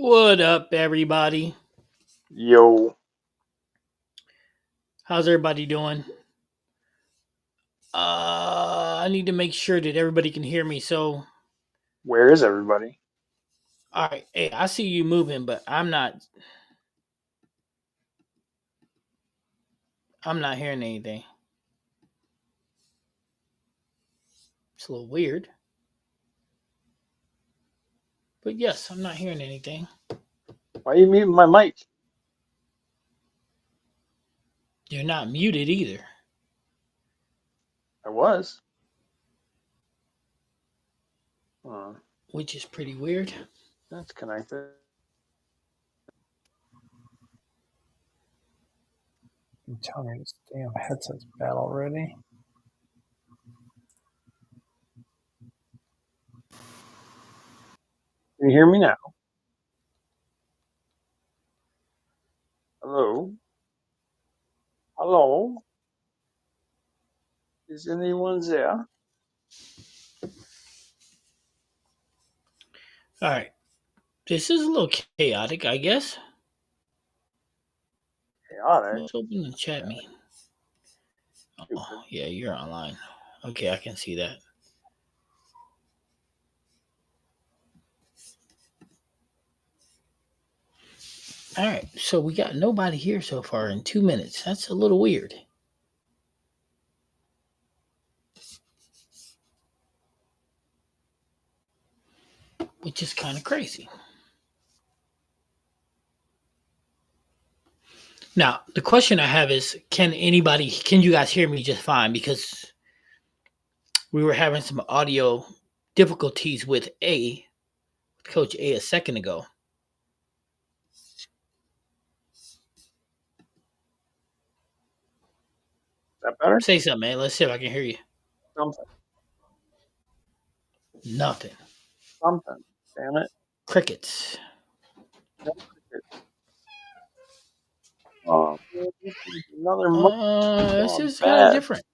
What up, everybody? Yo, How's everybody doing? I need to make sure that everybody can hear me. So, where is everybody? all right, hey, I see you moving, but I'm not. I'm not hearing anything. It's a little weird, but yes, I'm not hearing anything. Why are you muting my mic? You're not muted either, I was. Uh, which is pretty weird. that's connected. I'm telling you, this damn headset's bad already. Can you hear me now? Hello? Hello? Is anyone there? All right, this is a little chaotic, I guess. Chaotic. Let's open the chat me. Stupid. Oh, yeah, you're online. Okay, I can see that. All right, so we got nobody here so far in 2 minutes. That's a little weird. Which is kind of crazy. Now, the question I have is can you guys hear me just fine? Because we were having some audio difficulties with Coach A second ago. Is that better? Say something, man. Let's see if I can hear you. Something. Nothing. Something. Damn it. Crickets. Oh, this is another month. This Oh, is kind of bad. different.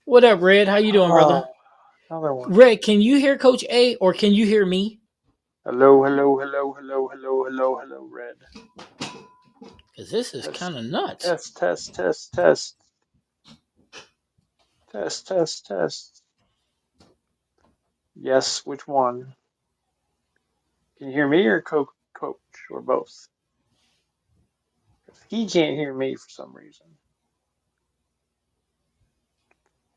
What up, Red? How you doing, brother? Another one. Red, can you hear Coach A or can you hear me? Hello, hello, hello, hello, hello, hello, hello, Red. Because this is kind of nuts. Test, test, test, test. Test, test, test. Yes, which one? Can you hear me or Coach or both? He can't hear me for some reason.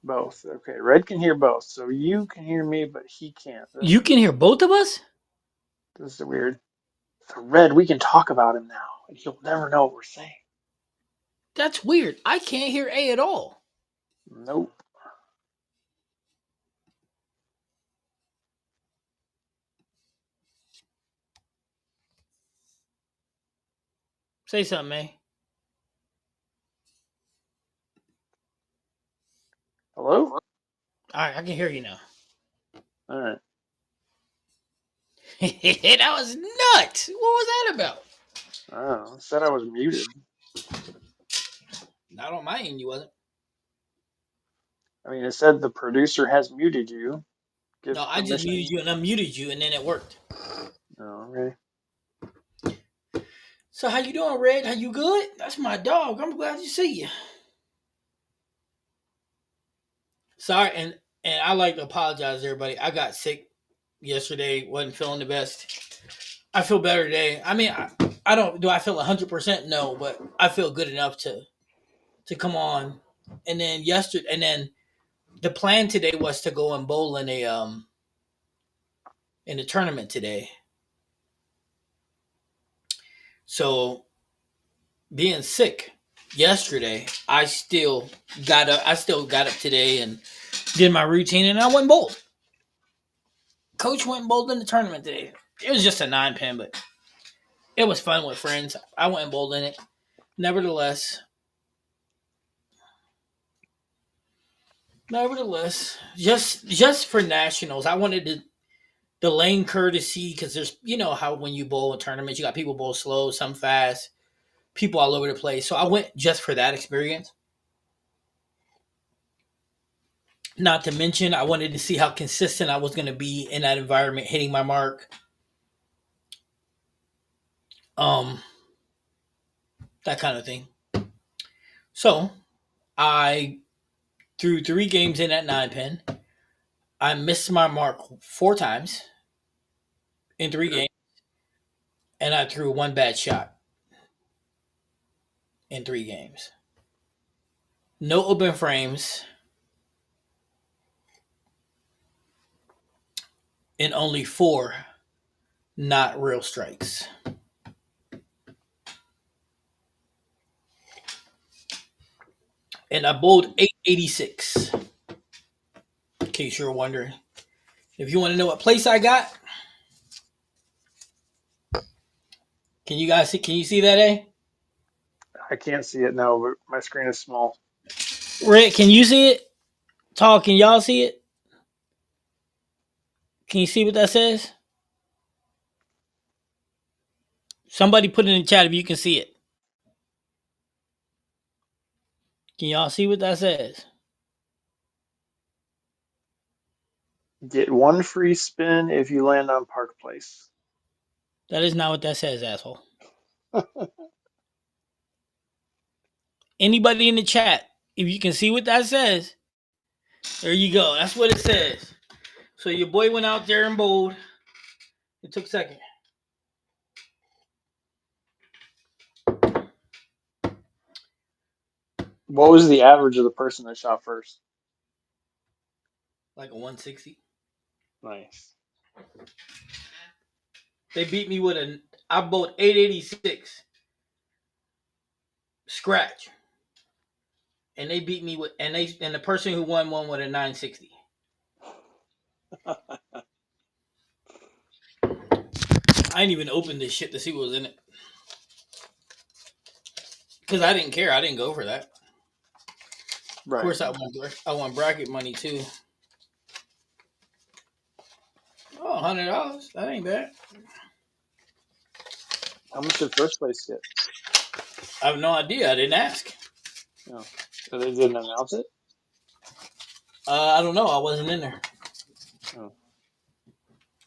Both. Okay, Red can hear both. So you can hear me, but he can't. You can hear both of us? This is weird. So Red, we can talk about him now, and he'll never know what we're saying. That's weird. I can't hear A at all. Nope. Say something, A. Hello? All right, I can hear you now. All right. That was nuts. What was that about? I don't know. It said I was muted. Not on my end, you wasn't. I mean, it said the producer has muted you. Give No, I just permission. muted you and unmuted you, and then it worked. Oh, okay. So how you doing, Red? How you good? That's my dog. I'm glad to see you. Sorry, and I like to apologize to everybody. I got sick yesterday. Wasn't feeling the best. I feel better today. I mean, I don't. Do I feel 100%? No, but I feel good enough to come on. And then the plan today was to go and bowl in a tournament today. So being sick yesterday, I still got up. I still got up today and did my routine, and I went and bowled. Coach went and bowled in the tournament today. It was just a 9-pin, but it was fun with friends. I went and bowled in it. Nevertheless, just for nationals, I wanted the lane courtesy because there's how when you bowl in tournaments, you got people bowl slow, some fast, people all over the place. So I went just for that experience. Not to mention, I wanted to see how consistent I was going to be in that environment, hitting my mark. um, that kind of thing. So I threw 3 games in at 9 pin. I missed my mark 4 times in 3 games, and I threw one bad shot in 3 games. No open frames, and only 4 not real strikes. And I bowled 886. In case you're wondering. If you want to know what place I got, can you guys see? Can you see that, eh? I can't see it now, but my screen is small. Rick, can you see it? Tall, can y'all see it? Can you see what that says? Somebody put it in the chat if you can see it. Can y'all see what that says? Get one free spin if you land on Park Place. That is not what that says, asshole. Anybody in the chat, if you can see what that says, there you go. That's what it says. So your boy went out there and bowled. It took second. What was the average of the person that shot first? Like a 160. Nice. They beat me with a. I bowled 886 scratch, and they beat me with and the person who won with a 960. I didn't even open this shit to see what was in it because I didn't care. I didn't go for that. Of Right. course, I won bracket money too. Oh, $100. That ain't bad. How much did first place get? I have no idea. I didn't ask. No. So they didn't announce it? I don't know. I wasn't in there. Oh.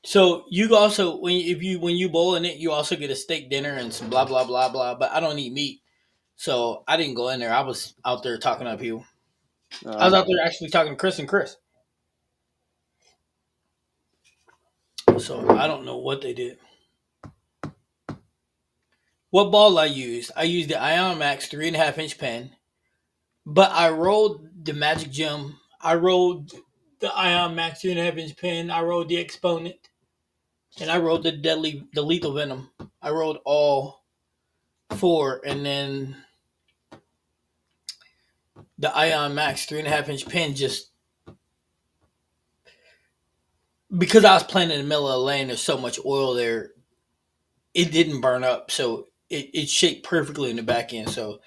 So you also when you bowl in it, you also get a steak dinner and some blah blah blah blah. But I don't eat meat, so I didn't go in there. I was out there talking to people. I was out there actually talking to Chris and Chris. So I don't know what they did. What ball I used? I used the Ion Max 3.5 inch pen, but I rolled the Magic Gem. I rolled the Ion Max 3.5 inch pen. I rolled the Exponent, and I rolled the Lethal Venom. I rolled all 4, and then the Ion Max 3.5 inch pen just because I was playing in the middle of the lane. There's so much oil there, it didn't burn up, so it shaped perfectly in the back end. So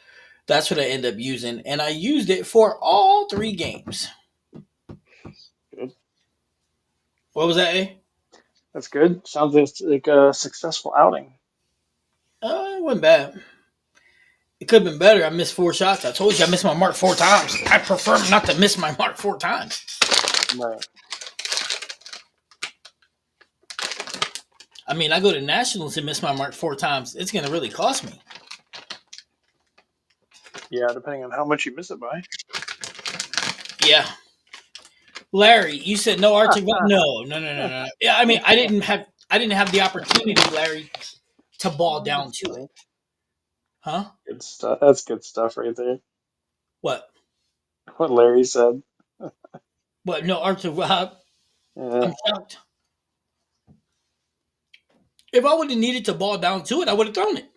that's what I ended up using, and I used it for all 3 games. Good. What was that? Eh? That's good. Sounds like a successful outing. It wasn't bad. It could have been better. I missed 4 shots. I told you I missed my mark 4 times. I prefer not to miss my mark 4 times. Right. I mean, I go to nationals and miss my mark 4 times. It's going to really cost me. Yeah, depending on how much you miss it by. Yeah. Larry, you said no Arctic. No. Yeah, I mean, I didn't have the opportunity, Larry, to ball down That's to it. funny. Huh? Good stuff. That's good stuff right there. What? What Larry said. What? No Arctic. Yeah. I'm shocked. If I would have needed to ball down to it, I would have thrown it.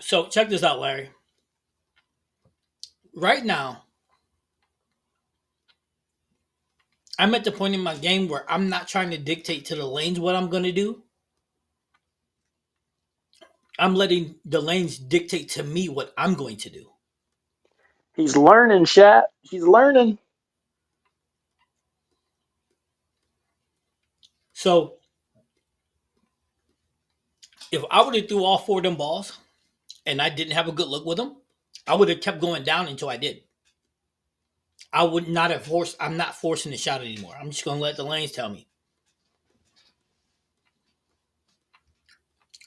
So check this out, Larry. Right now, I'm at the point in my game where I'm not trying to dictate to the lanes what I'm going to do. I'm letting the lanes dictate to me what I'm going to do. He's learning, chat. He's learning. So if I would have threw all 4 of them balls and I didn't have a good look with them, I would have kept going down until I did. I would not have forced. I'm not forcing the shot anymore. I'm just going to let the lanes tell me.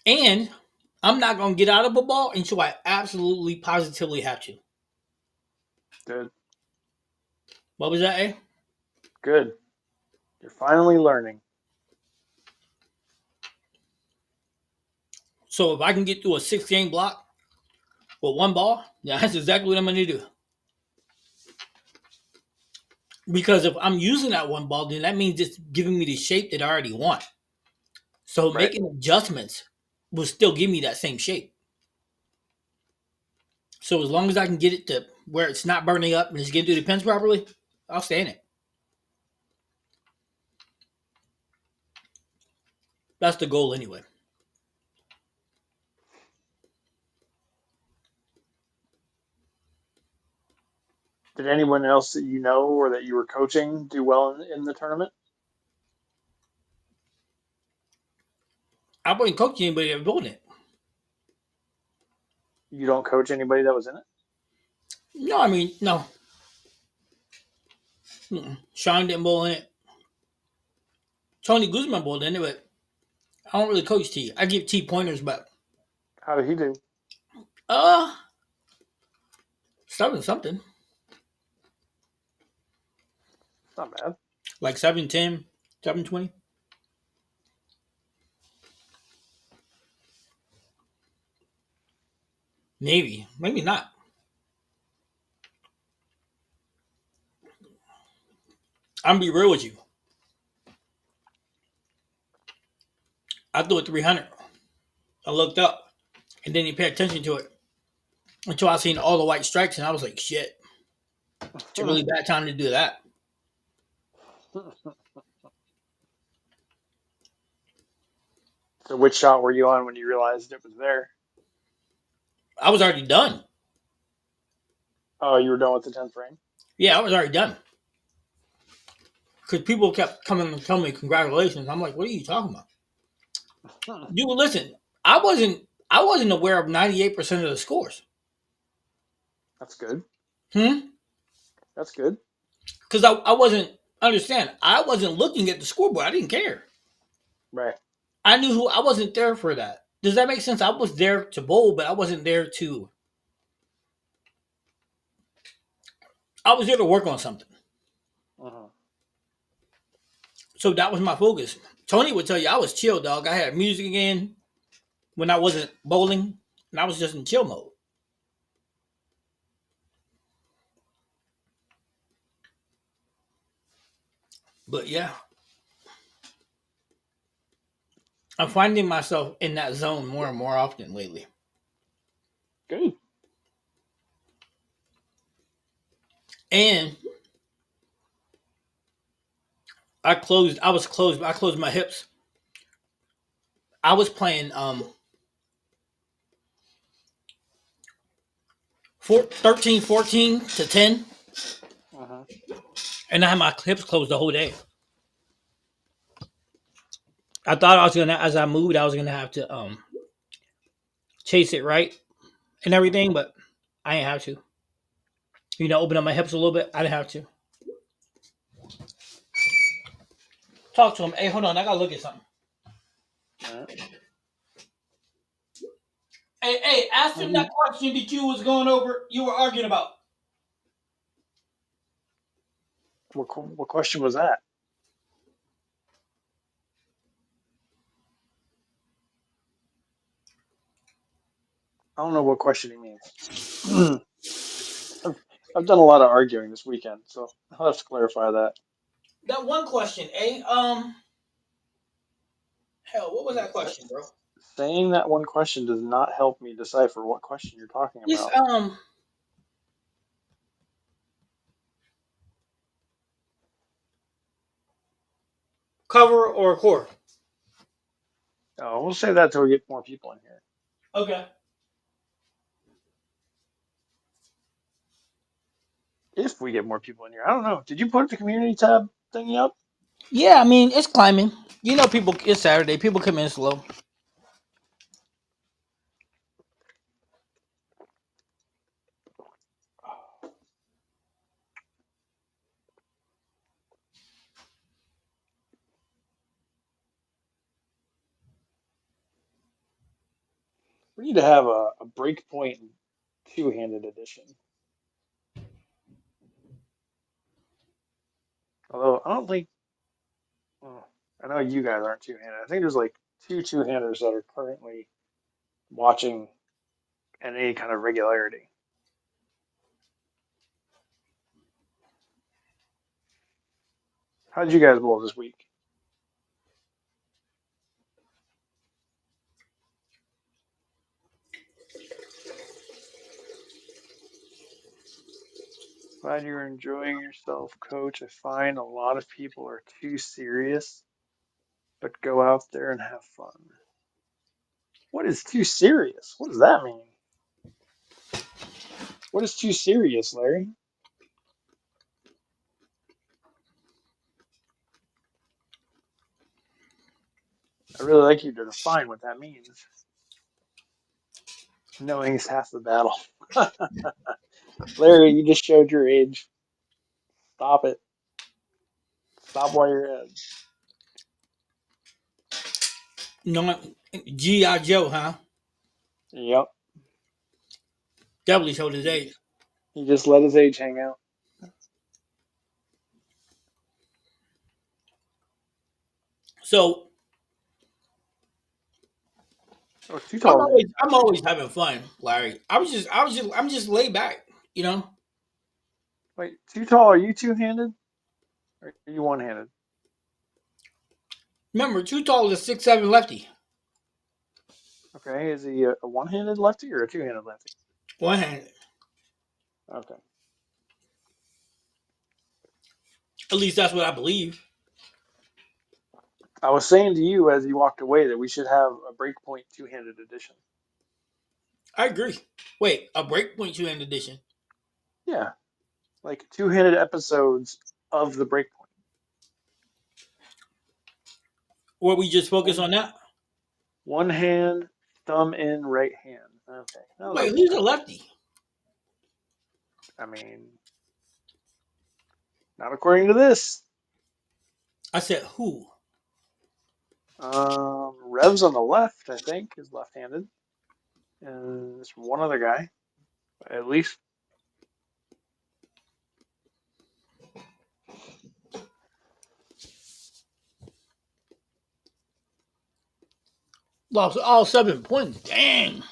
And I'm not going to get out of a ball until I absolutely positively have to. Good. What was that, eh? Good. You're finally learning. So if I can get through a 6-game block with one ball, yeah, that's exactly what I'm going to do. Because if I'm using that one ball, then that means it's giving me the shape that I already want. So Right. making adjustments will still give me that same shape. So as long as I can get it to where it's not burning up and it's getting through the pins properly, I'll stay in it. That's the goal anyway. Did anyone else that you know or that you were coaching do well in the tournament? I wouldn't coach anybody ever doing it. You don't coach anybody that was in it? No, I mean, no. Sean didn't bowl in it. Tony Guzman bowled in it, but I don't really coach T. I give T pointers, but How did he do? uh, something It's not bad. like 7-10, 7-20. Maybe not. I'm gonna be real with you. I threw a 300. I looked up and didn't pay attention to it until I seen all the white strikes, and I was like, shit, it's a really bad time to do that. So which shot were you on when you realized it was there? I was already done. Oh, you were done with the 10th frame? Yeah, I was already done. Because people kept coming and telling me congratulations. I'm like, what are you talking about? Dude, listen, I wasn't aware of 98% of the scores. That's good. Hmm? That's good. Because I wasn't understand. I wasn't looking at the scoreboard. I didn't care. Right. I knew who I wasn't there for that. Does that make sense? I was there to bowl, but I wasn't there to I was there to work on something. Uh-huh. So that was my focus. Tony would tell you I was chill, dog. I had music in when I wasn't bowling, and I was just in chill mode. But yeah, I'm finding myself in that zone more and more often lately. Good. And I closed my hips. I was playing 13, 14 to 10, Uh-huh. and I had my hips closed the whole day. I thought I was gonna, as I moved, I was gonna have to chase it right and everything, but I didn't have to. Open up my hips a little bit. I didn't have to. Talk to him. Hey, hold on. I gotta look at something. All right. Hey, ask him that question that you was going over. You were arguing about. What question was that? I don't know what question he means. I've done a lot of arguing this weekend, so I'll have to clarify that. That one question, eh? Hell, what was that That- question, bro? Saying that one question does not help me decipher what question you're talking It's about. cover or core. Oh, we'll save that till we get more people in here. Okay. If we get more people in here, I don't know. Did you put the community tab thingy up? Yeah, I mean it's climbing. People. It's Saturday. People come in slow. We need to have a Breakpoint two-handed edition. Although I don't think, well, I know you guys aren't two-handed. I think there's like two-handers that are currently watching at any kind of regularity. How did you guys bowl this week? Glad you're enjoying yourself, Coach. I find a lot of people are too serious, but go out there and have fun. What is too serious? What does that mean? What is too serious, Larry? I really like you to define what that means. Knowing is half the battle. Larry, you just showed your age. Stop it. Stop while you're ahead. No, G.I. Joe, huh? Yep. Definitely showed his age. He just let his age hang out. So Oh, too tall. I'm always having fun, Larry. I'm just laid back, you know. Wait, too tall. Are you two-handed? Or are you one-handed? Remember, Too Tall is a 6'7" lefty. Okay. Is he a one-handed lefty or a two-handed lefty? One handed. Okay. At least that's what I believe. I was saying to you as you walked away that we should have a Breakpoint two-handed edition. I agree. Wait, a Breakpoint 2 hand edition. Yeah, like two-handed episodes of the Breakpoint. Where we just focus on that. One hand, thumb in, right hand. Okay. No, that Wait, would be who's a nice. lefty? I mean, not according to this. I said who? Rev's on the left, I think, is left-handed, and there's one other guy, at least. Lost all 7 points. Dang.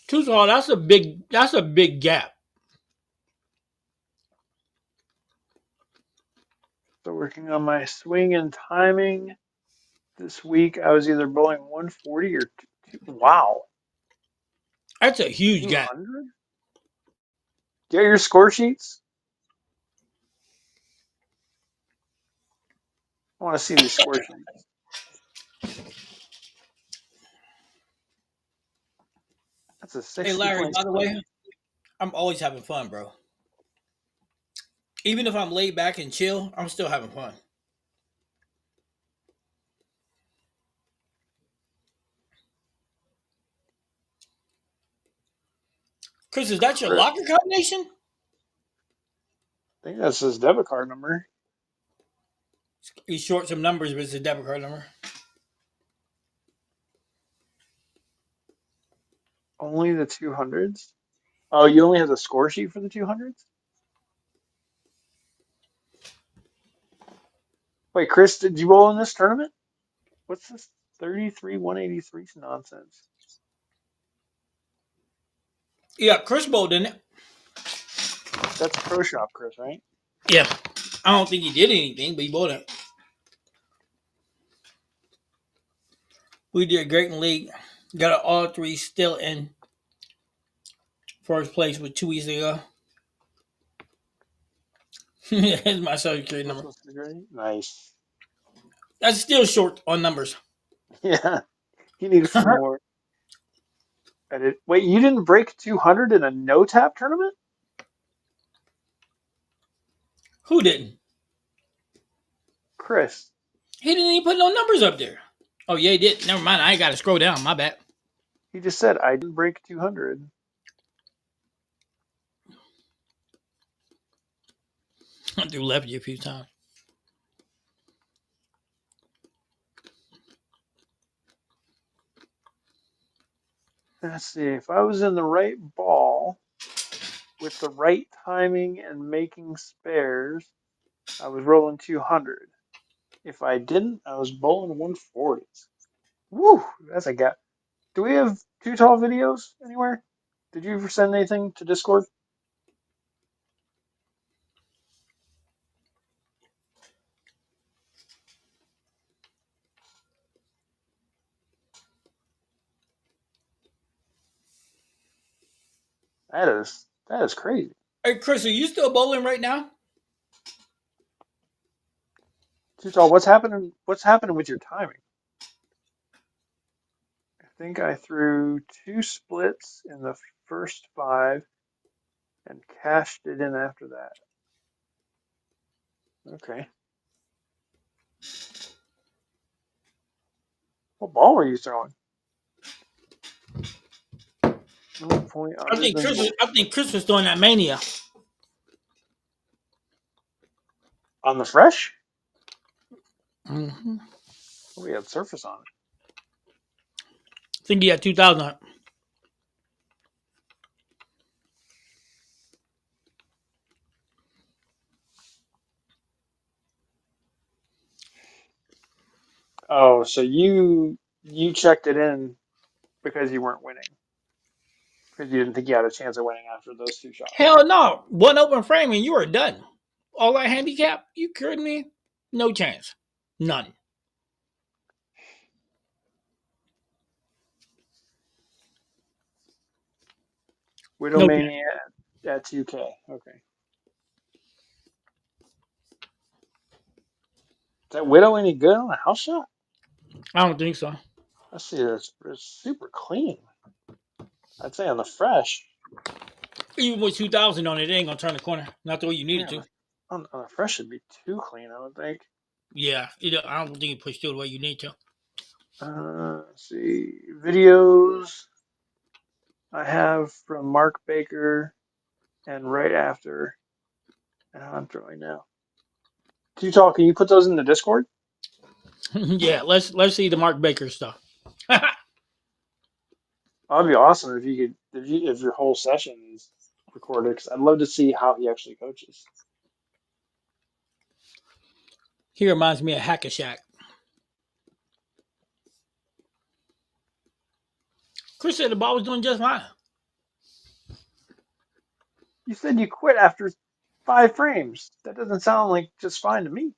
Too Tall. That's a big gap. So working on my swing and timing this week. I was either bowling 140 or wow, That's a huge gap. 200. Get your score sheets. I want to see these score sheets. That's a Hey 60 Larry, point by the swing. way, I'm always having fun, bro. Even if I'm laid back and chill, I'm still having fun. Chris, is that your Correct. locker combination? I think that's his debit card number. He's short some numbers, but it's a debit card number. Only the 200s. Oh, you only have the score sheet for the 200s? Wait, Chris, did you bowl in this tournament? What's this 33 183 nonsense? Yeah, Chris Bowl, didn't it? That's Pro Shop, Chris, right? Yeah. I don't think he did anything, but he bought it. We did great in the league. Got all three still in first place with 2 weeks ago. Here's my social security number. Social Security? Nice. That's still short on numbers. Yeah, he needs some more. Edit. Wait, you didn't break 200 in a no tap tournament? Who didn't? Chris. He didn't even put no numbers up there. Oh, yeah, he did. Never mind. I ain't got to scroll down. My bad. He just said, I didn't break 200. I threw lefty a few times. Let's see. If I was in the right ball with the right timing and making spares, I was rolling 200. If I didn't, I was bowling 140s. Woo! That's a gap. Do we have Too Tall videos anywhere? Did you ever send anything to Discord? That is crazy. Hey, Chris, are you still bowling right now? Too Tall, what's happening? What's happening with your timing? I think I threw 2 splits in the first 5 and cashed it in after that. Okay. What ball were you throwing? No point other than I think Chris was doing that mania. on the fresh. Mm-hmm. We had surface on it. I think he had 2,000 on it. Oh, so you checked it in because you weren't winning because you didn't think you had a chance of winning after those 2 shots. Hell no. One open frame and you were done. All that handicap? You kidding me? No chance. None. No chance. Widowmania at 2K. Okay. Is that Widow any good on a house shot? I don't think so. Let's see. It's super clean. I'd say on the fresh. Even with 2,000 on it, it ain't gonna turn the corner. Not the way you need Yeah, it to. on the fresh should be too clean, I would think. Yeah, I don't think you push through the way you need to. Let's see. Videos I have from Mark Baker and right after, and I'm throwing now. Too Tall, can you put those in the Discord? Yeah, let's see the Mark Baker stuff. That'd be awesome if you could if your whole session is recorded. Because I'd love to see how he actually coaches. He reminds me of Hack a Shack. Chris said the ball was doing just fine. You said you quit after 5 frames. That doesn't sound like just fine to me.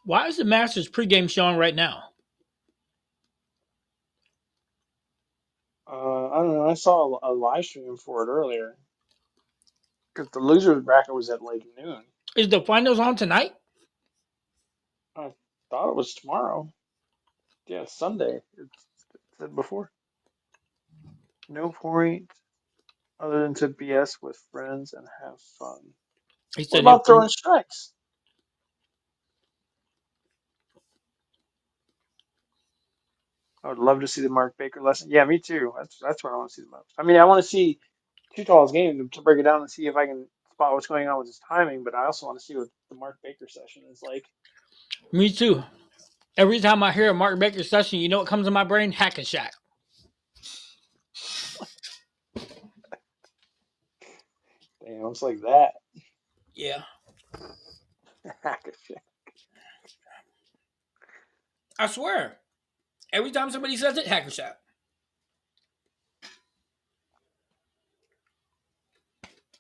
Why is the Masters pregame showing right now? I don't know. I saw a live stream for it earlier because the losers bracket was at like noon. Is the finals on tonight? I thought it was tomorrow. Yeah, Sunday. It said before. No point other than to BS with friends and have fun. He What said about throwing strikes? I would love to see the Mark Baker lesson. Yeah, me too. That's what I want to see the most. I mean, I want to see Too Tall's game to break it down and see if I can spot what's going on with his timing, but I also want to see what the Mark Baker session is like. Me too. Every time I hear a Mark Baker session, you know what comes in my brain? Hack a Shack. Damn, it's like that. Yeah. Hack-a-shit. I swear. Every time somebody says it, Hack a Shack.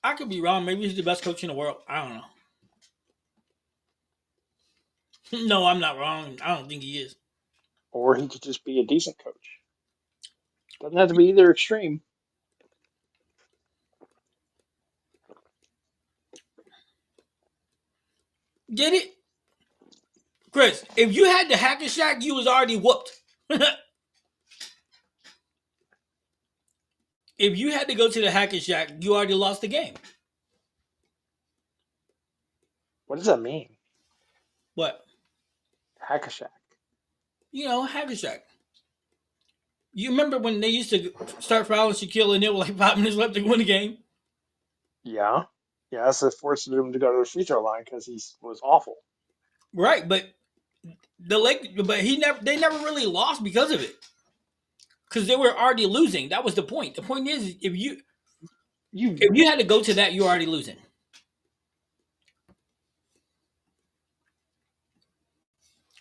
I could be wrong. Maybe he's the best coach in the world. I don't know. No, I'm not wrong. I don't think he is. Or he could just be a decent coach. Doesn't have to be either extreme. Get it? Chris, if you had the hack and Shack, you was already whooped. If you had to go to the hack and Shack, you already lost the game. What does that mean? What? Hack a Shack. Hack and Shack. You remember when they used to start fouling Shaquille and it was like 5 minutes left to win the game? Yeah. Yeah, that's what forced him to go to the free throw line because he was awful. Right, but they never really lost because of it. Because they were already losing. That was the point. The point is, You if you had to go to that, you're already losing.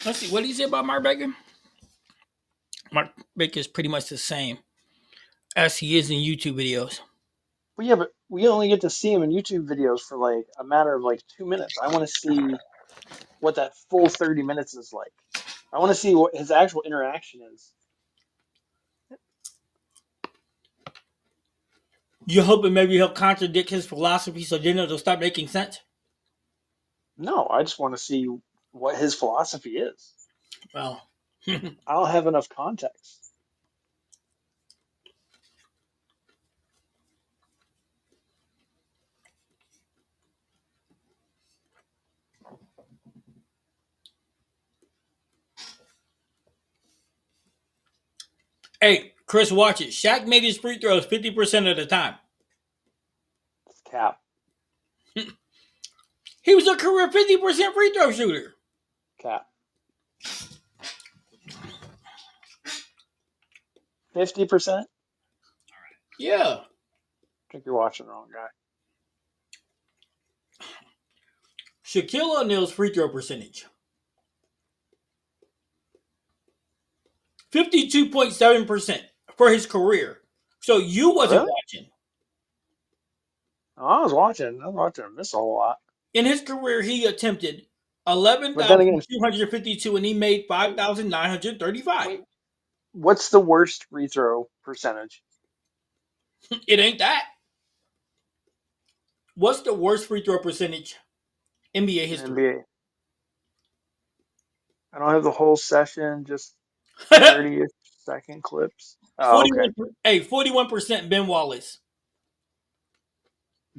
Let's see. What do you say about Mark Baker? Mark Baker is pretty much the same as he is in YouTube videos. Well, yeah, but we only get to see him in YouTube videos for like a matter of like 2 minutes. I want to see what that full 30 minutes is like. I want to see what his actual interaction is. You hoping maybe he'll contradict his philosophy so then it'll start making sense? No, I just want to see what his philosophy is. Well, I don't have enough context. hey, Chris, watch it. Shaq made his free throws 50% of the time. It's cap. He was a career 50% free throw shooter. Cap. 50%? Yeah. I think you're watching the wrong guy. Shaquille O'Neal's free throw percentage 52.7% for his career. So you wasn't Really? watching. Oh, I was watching. I was watching him miss a whole lot. In his career, he attempted But then again, 11,252 and he made wait, 5,935. wait, what's the worst free throw percentage It ain't that. What's the worst free throw percentage NBA in history? NBA? I don't have the whole session, just 30th second clips. Oh, okay. 41% Ben Wallace.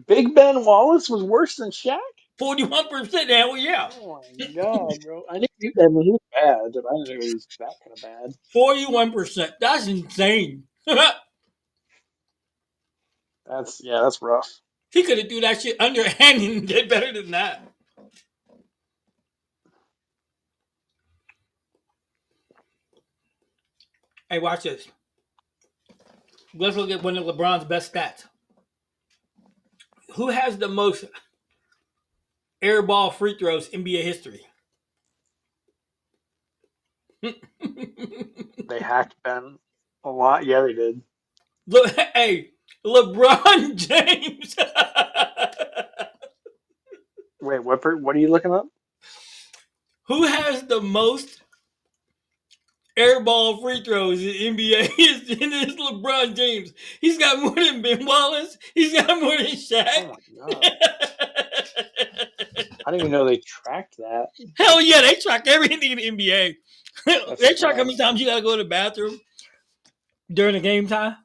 Big Ben Wallace was worse than Shaq? 41%, hell yeah. Oh my God, bro. I mean, he was bad, but I didn't know he was that kind of bad. 41%. That's insane. That's rough. He could have do that shit underhand and did better than that. Hey, watch this. Let's look at one of LeBron's best stats. Who has the most air ball free throws in NBA history? They hacked Ben a lot. Yeah, they did. Look, hey, LeBron James. Wait, what are you looking up? Who has the most air ball free throws in NBA? It's LeBron James. He's got more than Ben Wallace. He's got more than Oh Shaq. my God. I didn't even know they tracked that. Hell yeah, they track everything in the NBA. That's They track how many trash. times you gotta go to the bathroom during the game time.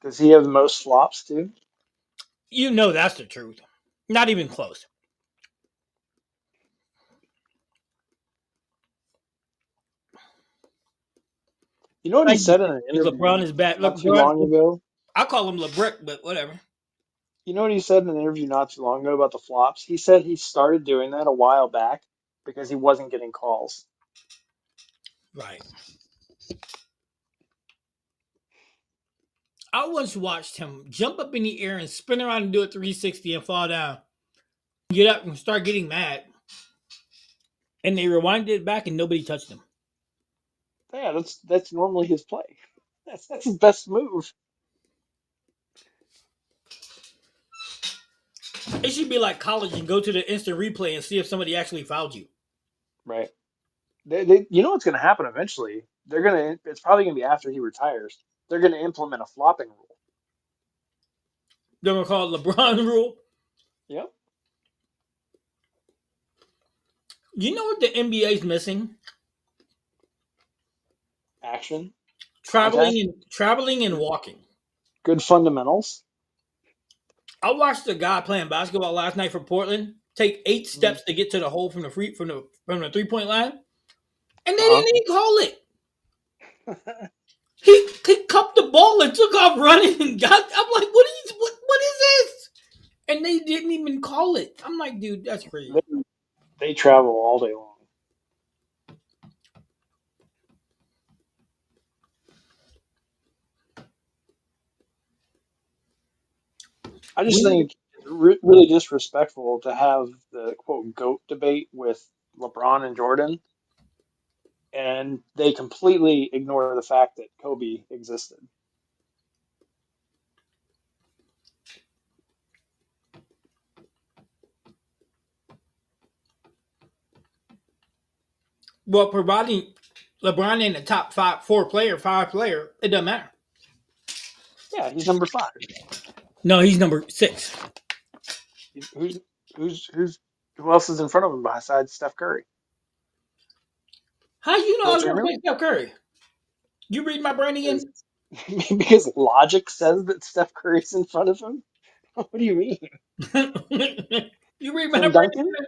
Does he have the most flops too? You know that's the truth. Not even close. You know what he said in an LeBron interview is bad. not too LeBron, long ago? I call him LeBrick, but whatever. You know what he said in an interview not too long ago about the flops? He said he started doing that a while back because he wasn't getting calls. Right. I once watched him jump up in the air and spin around and do a 360 and fall down. Get up and start getting mad. And they rewinded it back and nobody touched him. Yeah, that's normally his play. That's his best move. It should be like college and go to the instant replay and see if somebody actually fouled you. Right. You know what's going to happen eventually? It's probably going to be after he retires. They're going to implement a flopping rule. They're gonna call it LeBron rule. Yep. You know what the NBA is missing? Action, contact, Traveling and walking. good fundamentals. I watched a guy playing basketball last night for Portland take 8 steps to get to the hole from the 3 point line, and they Uh didn't even call it. huh. He cupped the ball and took off running and got. I'm like, what is this? And they didn't even call it. I'm like, dude, that's crazy. they, they travel all day long. I We just need think it's really disrespectful to have the quote GOAT debate with LeBron and Jordan, and they completely ignore the fact that Kobe existed. well, providing LeBron in the top five player, it doesn't matter. Yeah, he's number five. No, he's number 6. Who's who's who else is in front of him besides Steph Curry? How you know I Will was gonna say Chamberlain? Steph Curry? You read my brain Because again? because logic says that Steph Curry's in front of him. What do you mean? You read my Tim brain Duncan? again?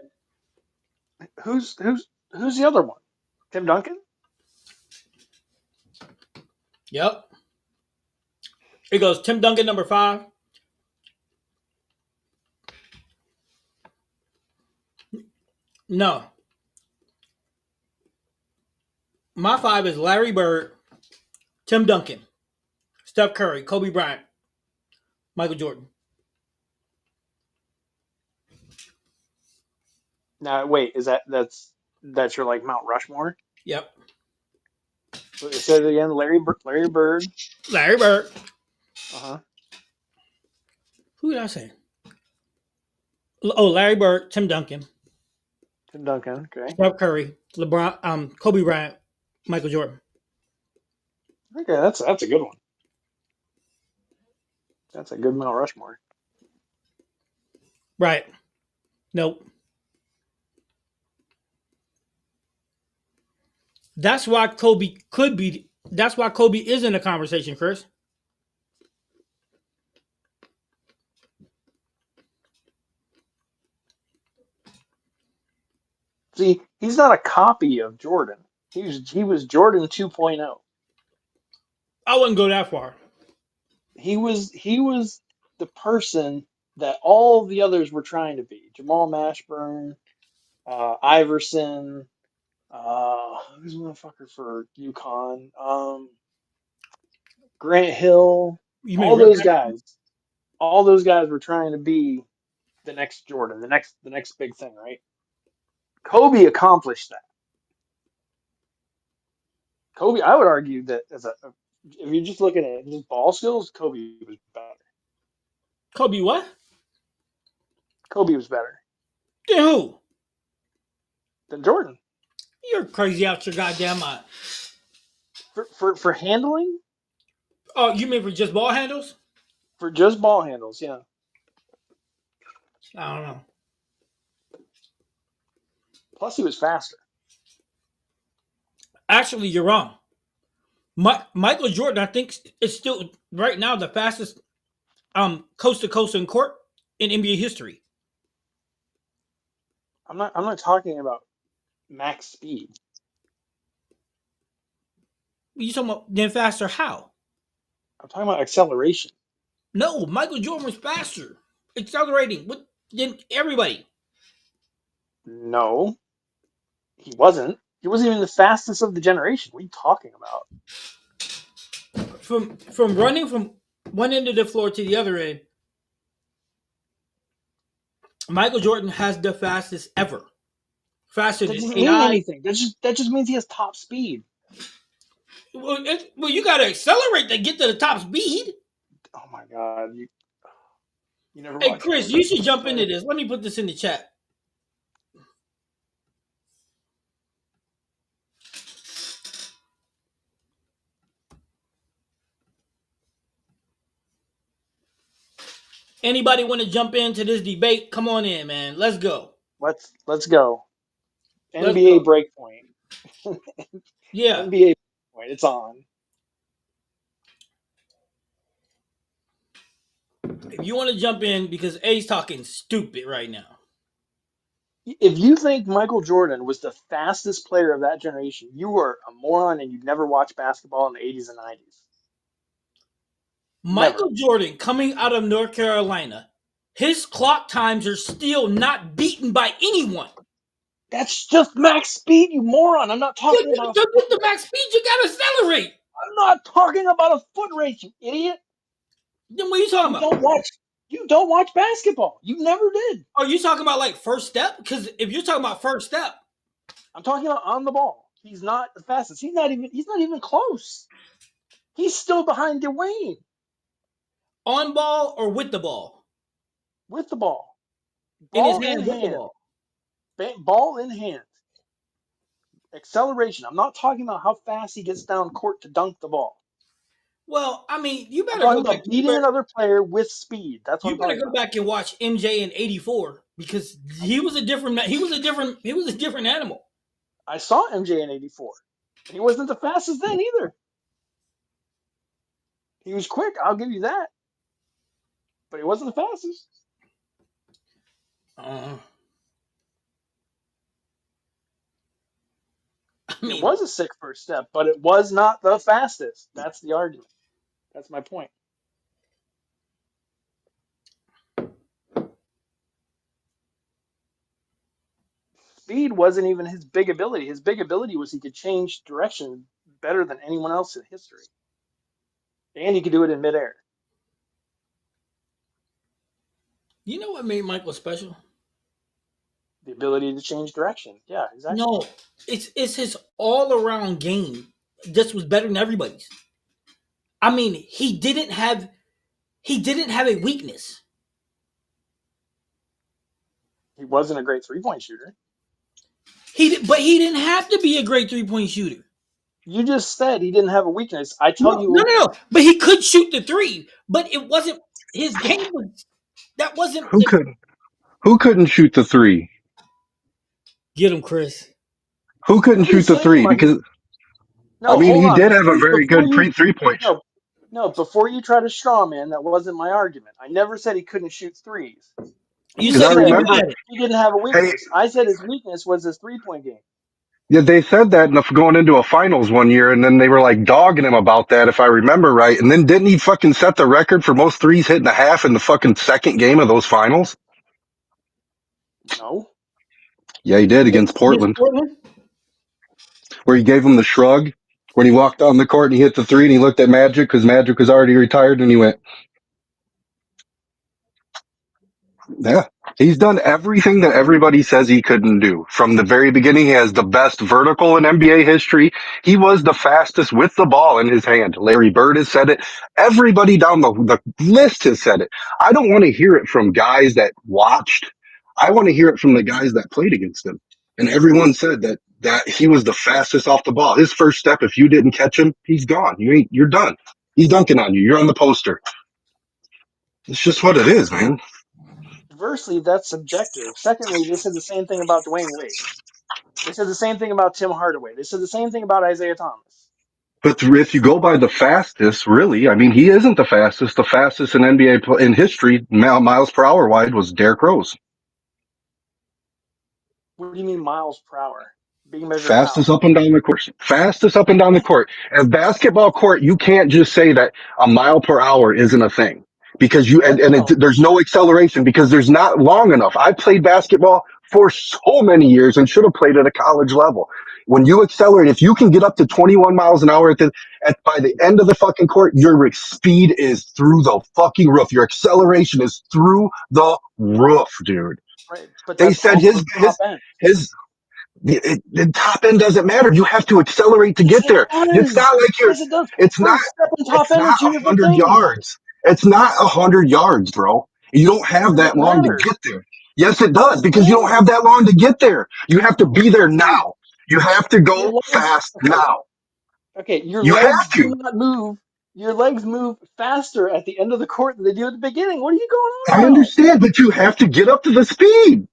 Who's the other one? Tim Duncan? Yep. It goes Tim Duncan number 5. No, my 5 is Larry Bird, Tim Duncan, Steph Curry, Kobe Bryant, Michael Jordan. Now wait, is that's your like Mount Rushmore? Yep. Say it again. Larry Bird. Larry Bird. Uh huh. Who did I say? Oh, Larry Bird, Tim Duncan, Tim Duncan. Okay. Steph Curry, LeBron, Kobe Bryant, Michael Jordan. Okay, that's a good one. That's a good Mount Rushmore. Right. Nope. That's why Kobe could be. That's why Kobe is in the conversation, Chris. See, he's not a copy of Jordan. He was Jordan 2.0. I wouldn't go that far. He was the person that all the others were trying to be. Jamal Mashburn, Iverson, who's the motherfucker for UConn? Grant Hill, You mean all Rip those Hamilton? guys. All those guys were trying to be the next Jordan, the next big thing, right? Kobe accomplished that. Kobe, I would argue that if you're just looking at just ball skills, Kobe was better. Kobe what? Kobe was better Then who? than Jordan You're crazy out your goddamn mind. for handling, Oh, you mean for just ball handles? for just ball handles. Yeah. I don't know. Plus, he was faster. Actually, you're wrong. Michael Jordan, I think, is still right now the fastest coast to coast in court in NBA history. I'm not talking about max speed. You talking about then faster? How? I'm talking about acceleration. No, Michael Jordan was faster, accelerating with than everybody. No, he wasn't. He wasn't even the fastest of the generation. What are you talking about? From running from one end of the floor to the other end, Michael Jordan has the fastest ever. Faster That than doesn't mean AI. anything. That just means he has top speed. Well, you got to accelerate to get to the top speed. Oh my God, you never Hey, watched Chris, you should Breakpoint, jump man. into this. Let me put this in the chat. Anybody want to jump into this debate? Come on in, man. Let's go. Let's go. Let's NBA go. Breakpoint. Yeah. NBA Breakpoint. It's on. If you want to jump in, because A's talking stupid right now. If you think Michael Jordan was the fastest player of that generation, you are a moron and you've never watched basketball in the 80s and 90s. Never. Michael Jordan coming out of North Carolina, his clock times are still not beaten by anyone. That's just max speed, you moron. I'm not To talking about a foot get the race. max speed, you gotta accelerate. I'm not talking about a foot race, you idiot. Then what are you talking You about? don't watch you don't watch basketball. You never did. Are you talking about like first step? Because if you're talking about first step, I'm talking about on the ball. He's not the fastest. He's not even close. He's still behind Dwayne on ball or with the ball, with the ball. in his Ball in hand with the hand. ball. Ball in hand. Acceleration. I'm not talking about how fast he gets down court to dunk the ball. Well, I mean, you I'm better talking go back. about beating another player with speed. That's what You I'm better talking go about. back and watch MJ in '84 because he was a different. He was a different animal. I saw MJ in '84. He wasn't the fastest then either. He was quick, I'll give you that. But he wasn't the fastest. Uh, I It mean, was a sick first step, but it was not the fastest. That's the argument. That's my point. Speed wasn't even his big ability. His big ability was he could change direction better than anyone else in history. And he could do it in midair. you know what made Michael special? The ability to change direction. Yeah, exactly. No, it's his all around game. This was better than everybody's. I mean, he didn't have a weakness. He wasn't a great 3-point shooter. But he didn't have to be a great 3-point shooter. You just said he didn't have a weakness. I tell No, no, you, no, no. But he could shoot the three. But it wasn't his game was that wasn't Who the could who couldn't shoot the three? get him, Chris. Who couldn't what are you shoot the saying? three? Because I No, mean, hold he on. did have a very Before good you, 3 point. no, no, before you try to straw man, that wasn't my argument. I never said he couldn't shoot threes. You Because You said I he was said good remember, at it. he didn't have a hey, weakness. I said his weakness was his 3-point game. yeah, they said that going into a finals one year, and then they were like dogging him about that, if I remember right. And then didn't he fucking set the record for most threes hit in a half in the fucking second game of those finals? No, Yeah, he did against Against Portland, Portland? where he gave him the shrug when he walked on the court and he hit the three, and he looked at Magic because Magic was already retired, and he went, yeah, he's done everything that everybody says he couldn't do. From the very beginning, he has the best vertical in NBA history. He was the fastest with the ball in his hand. Larry Bird has said it. Everybody down the list has said it. I don't want to hear it from guys that watched. I want to hear it from the guys that played against him. And everyone said that he was the fastest off the ball. His first step, if you didn't catch him, he's gone. You're done. He's dunking on you. You're on the poster. It's just what it is, man. Firstly, that's subjective. Secondly, they said the same thing about Dwayne Wade. They said the same thing about Tim Hardaway. They said the same thing about Isaiah Thomas. But if you go by the fastest, really, I mean, he isn't the fastest. The fastest in NBA in history, miles per hour wide, was Derrick Rose. What do you mean miles per hour? Being measured how? Fastest up and down the court. Fastest up and down the court. As basketball court, you can't just say that a mile per hour isn't a thing because What? No. there's no acceleration because there's not long enough. I played basketball for so many years and should have played at a college level. When you accelerate, if you can get up to 21 miles an hour by the end of the fucking court, your speed is through the fucking roof. Your acceleration is through the roof, dude. Right, but They that's said also top end. his the top end doesn't matter. You have to accelerate to Yes, get it there. It's does. not like Yes, it does. it's not, First step and top it's end are not two different 100 yards. things. It's not 100 yards, bro. You don't How have does that it long to matter? get there. Yes, it How does does it because you don't matter? have that long to get there. You have to No, be you there don't. now. You have to Your go legs. fast Okay, now. okay. Your You legs have do to. not move. Your legs move faster at the end of the court than they do at the beginning. What are you going I on about? understand, but you have to get up to the speed.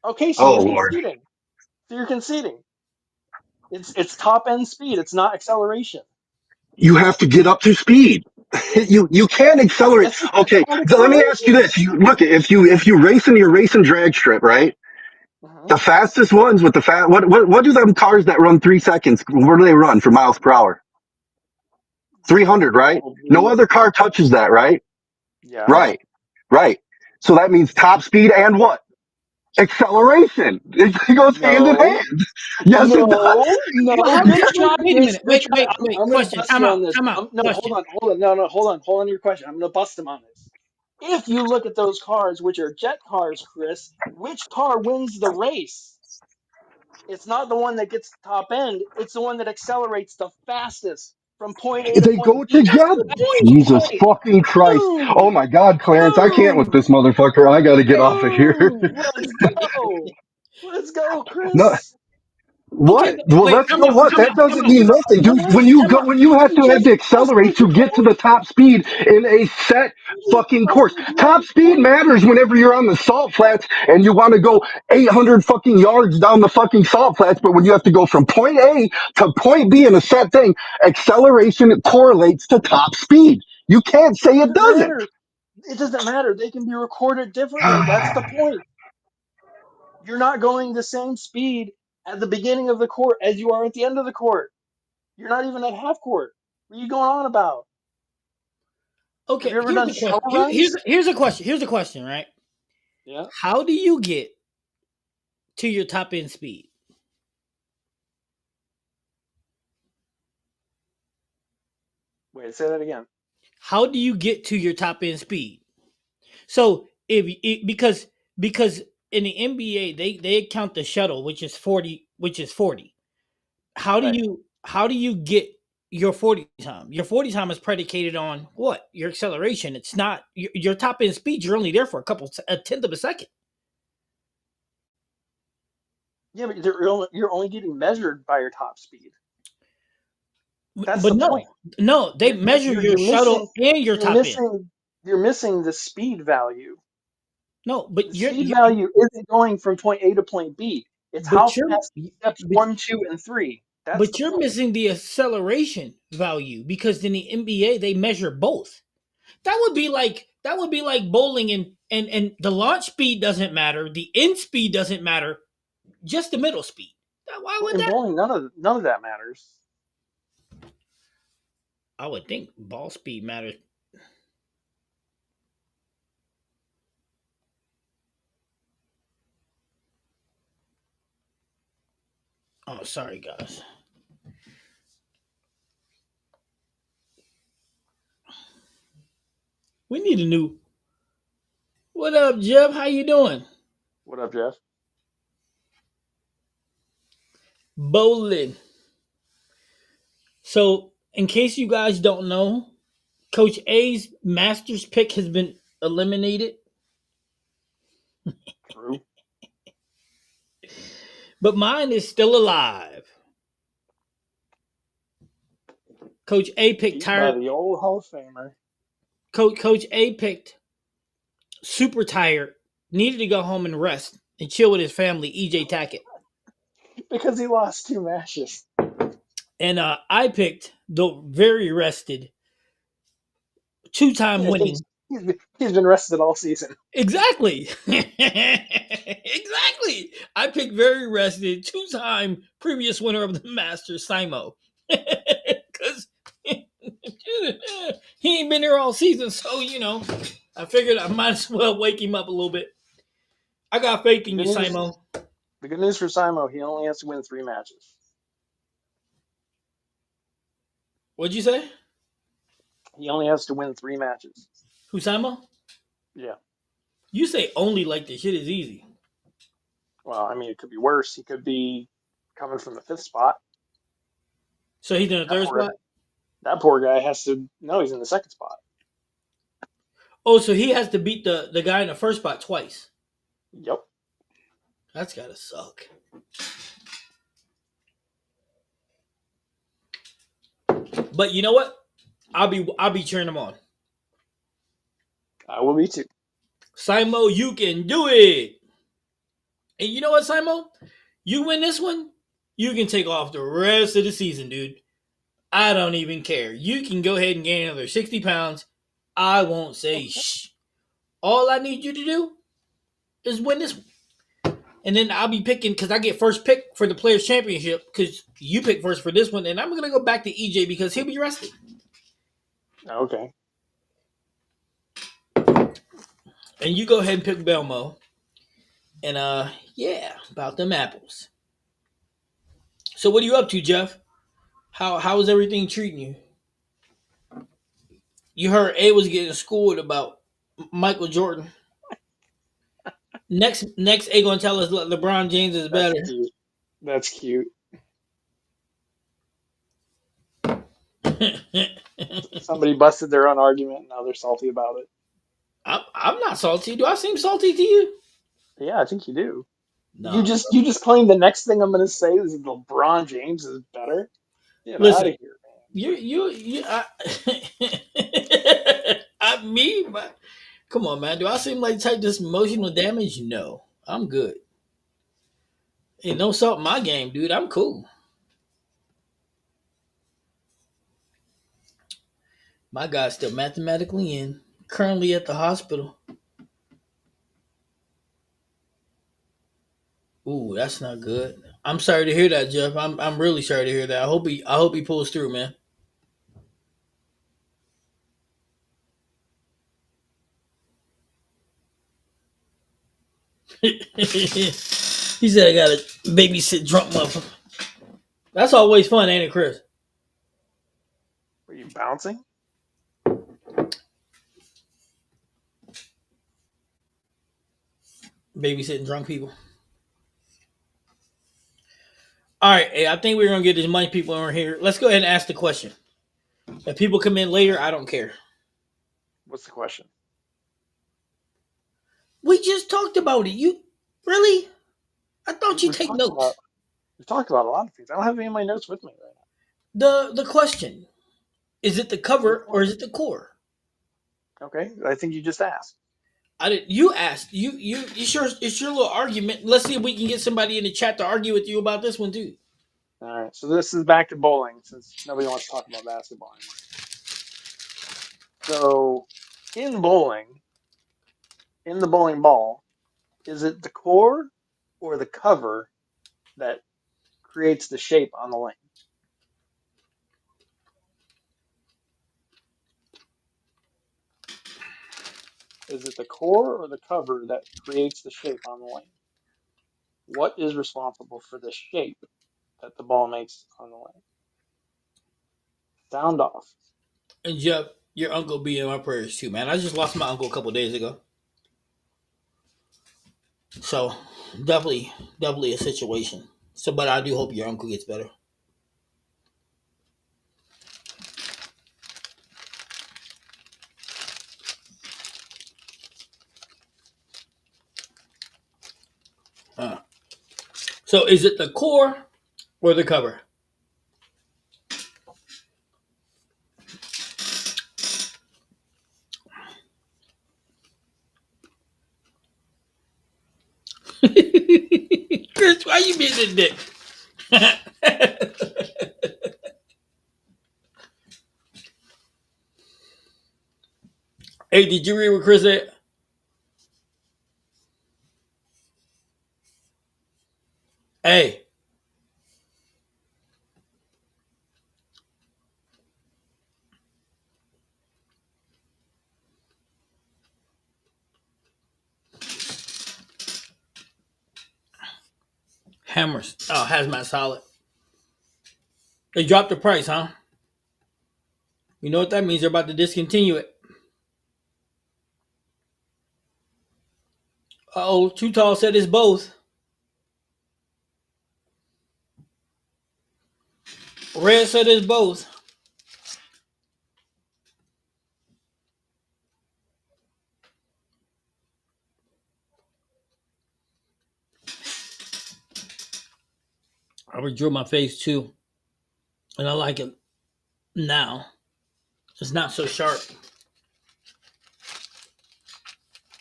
Okay, so Oh you're Lord. conceding. So you're conceding. It's top end speed. It's not acceleration. You have to get up to speed. You can't accelerate. Yes, that's Okay, called let me ask you acceleration. this. You look, if you race in your race and drag strip, right? Uh-huh. The fastest ones with the fast what do them cars that run 3 seconds? Where do they run for miles per hour? 300, right? No Probably. other car touches that, right? Yeah. Right, right. So that means top speed and what? Acceleration. It goes hand in No. hand. Yes, it does. No. No. How, Good try, wait a Chris. minute. Good Wait, try. wait, I'm, wait. I'm gonna Question. bust you on this. Time out. No, Question. hold on. No, hold on. Hold on your question. I'm gonna bust him on this. If you look at those cars, which are jet cars, Chris, which car wins the race? It's not the one that gets the top end. It's the one that accelerates the fastest from point A to They go point B. That's together. the That's the point. Jesus point. fucking Christ. Oh Boom. my God, Clarence, I can't with Boom. this motherfucker. I gotta get off of here. Boom. Let's go. Let's go, No, Chris. Okay, what? but Well, wait. let's Time go. out. What? Time That out. Time doesn't out. mean nothing, dude. What? Time out. When you have You to have just to lost accelerate me, to get to Joe. the top speed in a set You just fucking lost course. me to Top my speed point. matters whenever you're on the salt flats and you want to go 800 fucking yards down the fucking salt flats, but when you have to go from point A to point B in a set thing, acceleration correlates to top speed. You can't say It it doesn't doesn't. matter. It doesn't matter. They can be recorded differently. That's the point. You're not going the same speed at the beginning of the court as you are at the end of the court. You're not even at half court. What are you going on about? Have Okay, you ever here's done the show question. runs? Here's a question. Here's a question. Right? Yeah. How do you get to your top end speed? Wait, say that again. How do you get to your top end speed? So because in the NBA they count the shuttle, which is 40, which is 40. Right. How do you get your 40 time? Your 40 time is predicated on what? Your acceleration. It's not your top end speed. You're only there for a tenth of a second. Yeah, but you're only getting measured by your top speed. That's But the point. no, they You're you're measure you're, your you're missing shuttle and your you're top end. missing you're missing the speed value. No, but The speed value isn't going from point A to point B. It's but how you're fast steps but, one, two, and three. That's but the you're point. missing the acceleration value because in the NBA they measure both. That would be like bowling and the launch speed doesn't matter, the end speed doesn't matter, just the middle speed. Why Well, would in that? bowling, none of that matters. I would think ball speed matters. Oh, sorry guys. We need a new. What up, Jeff? How you doing? What up, Jeff? Bowling. So, in case you guys don't know, Coach A's Masters pick has been eliminated, True. but mine is still alive. Coach A picked Beat by tired. the old Hall of Famer Coach A picked super tired, needed to go home and rest and chill with his family. EJ Tackett, because he lost two matches. and I picked the very rested, two-time Yeah, winning. he's been rested all season. Exactly, exactly. I picked very rested, two-time previous winner of the Masters, Simo, because he ain't been here all season. So I figured I might as well wake him up a little bit. I got faith The in good you, news, Simo. the good news for Simo, he only has to win three matches. What'd you say? He only has to win three matches. Who, Simo? Yeah. You say only like the shit is easy. Well, I mean, it could be worse. He could be coming from the fifth spot. So he's in the That third poor spot? that poor guy has to. No, he's in the second spot. Oh, so he has to beat the guy in the first spot twice. Yep. That's gotta suck. But you know what? I'll be cheering him on. I will be too. Simo, you can do it. And you know what, Simo? You win this one, you can take off the rest of the season, dude. I don't even care. You can go ahead and gain another 60 pounds. I won't say shh. All I need you to do is win this one. And then I'll be picking because I get first pick for the Players Championship because you pick first for this one. And I'm going to go back to EJ because he'll be rested. Okay. And you go ahead and pick Belmo. And yeah, about them apples. So what are you up to, Jeff? How is everything treating you? You heard A was getting schooled about Michael Jordan. Next A gonna tell us LeBron James is That's better. cute. That's cute. Somebody busted their own argument and now they're salty about it. I'm not salty. Do I seem salty to you? Yeah, I think you do. You No. just claim the next thing I'm gonna say is LeBron James is better. Get out Listen, of here, man. you I me, but come on, man. Do I seem like type this emotional damage? No, I'm good. Ain't no salt in my game, dude. I'm cool. My guy's still mathematically in. Currently at the hospital. Ooh, that's not good. I'm sorry to hear that, Jeff. I'm really sorry to hear that. I hope he pulls through, man. He said I gotta babysit drunk motherfucker. That's always fun, ain't it, Chris? Were you bouncing? Babysitting drunk people. All right, hey, I think we're gonna get as many people in here. Let's go ahead and ask the question. If people come in later, I don't care. What's the question? We just talked about it. You really? I We- thought you We've take talked about notes. we've talked about a lot of things. I don't have any of my notes with me right The question is it the now. cover Which or one? is it the core? Okay, I think you just asked. I did. You asked. You sure? It's your little argument. Let's see if we can get somebody in the chat to argue with you about this one too. All right, so this is back to bowling since nobody wants to talk about basketball anymore. So, in bowling, in the bowling ball, is it the core or the cover that creates the shape on the lane? Is it the core or the cover that creates the shape on the lane? What is responsible for the shape that the ball makes on the lane? Sound off. And Jeff, your uncle be in my prayers too, man. I just lost my uncle a couple days ago, so definitely a situation. So, but I do hope your uncle gets better. Uh, so, is it the core or the cover? Chris, why you being a dick? Hey, did you read what Chris said? Hey, hammers. Oh, hazmat solid. They dropped the price, huh? You know what that means? They're about to discontinue it. Oh, Too Tall said it's both. Red said it's both. I withdrew my face too, and I like it now. It's not so sharp.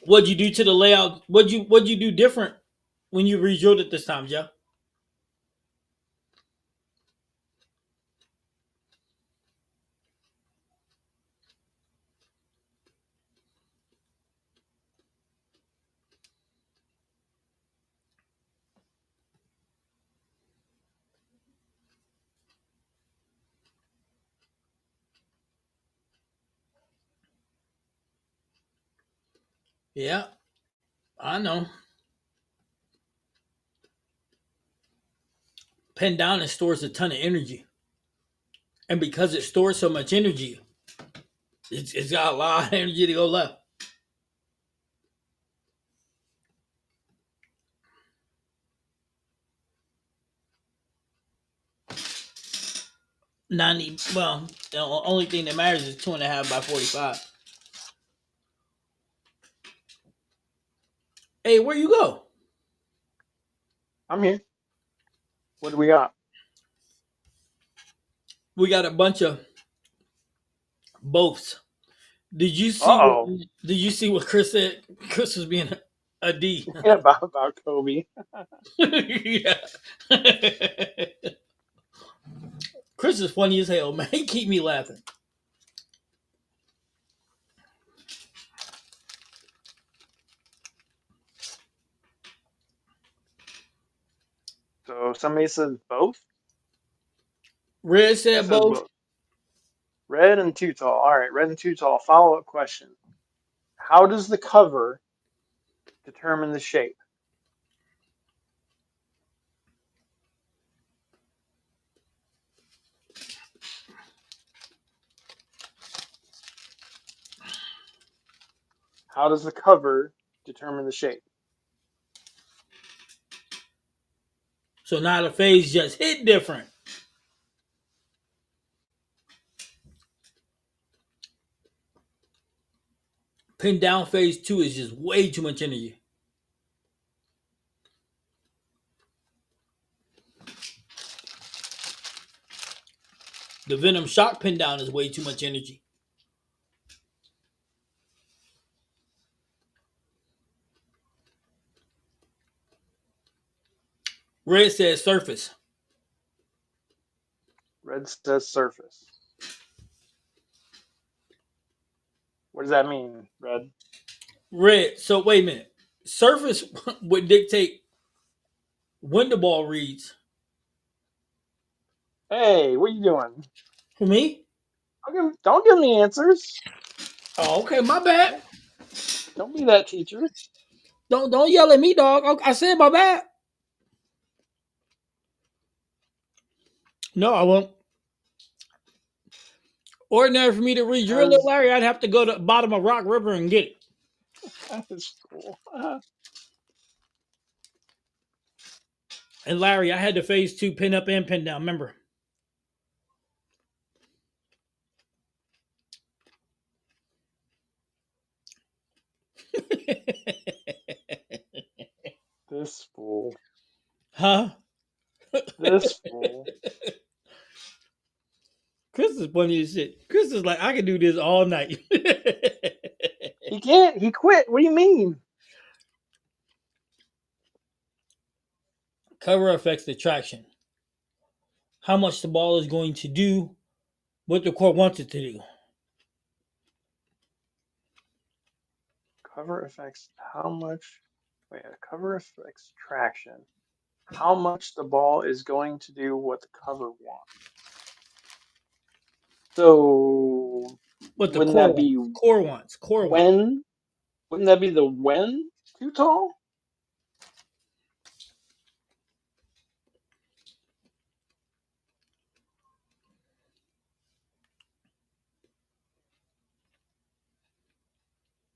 What'd you do to the layout? What'd you do different when you redrilled it this time, Jeff? Yeah, I know. Pinned down, it stores a ton of energy. And because it stores so much energy, it's got a lot of energy to go left. 90, well, the only thing that matters is 2.5 by 45. Hey, where you go? I'm here. What do we got? We got a bunch of boths. Did you Uh see? oh. Did you see what Chris said? Chris was being a D. Yeah, about Kobe. Yeah. Chris is funny as hell, man. He keep me laughing. So somebody says both. Red Who said says both. both? Red and too tall. All right, red and too tall. Follow up question: how does the cover determine the shape? How does the cover determine the shape? So now the phase just hit different. Pin down phase 2 is just way too much energy. The Venom shock pin down is way too much energy. Red says surface. Red says surface. What does that mean, Red? Red. So wait a minute. Surface would dictate when the ball reads. Hey, what are you doing? For me? Don't give me answers. Oh, okay, my bad. Don't be that teacher. Don't yell at me, dog. I said my bad. No, I won't. Ordinary for me to read your little As Larry, I'd have to go to the bottom of Rock River and get it. that is cool. And Larry, I had the phase 2 pin up and pin down. Remember? This fool. Huh? This fool. Chris is funny as shit. Chris is like, I can do this all night. He can't. He quit. What do you mean? Cover affects the traction. How much the ball is going to do what the court wants it to do. Cover affects how much. Wait, cover affects traction. How much the ball is going to do what the cover wants. So What the wouldn't core that wants. be Core wants. Core wants. when? Wouldn't that be the when too tall?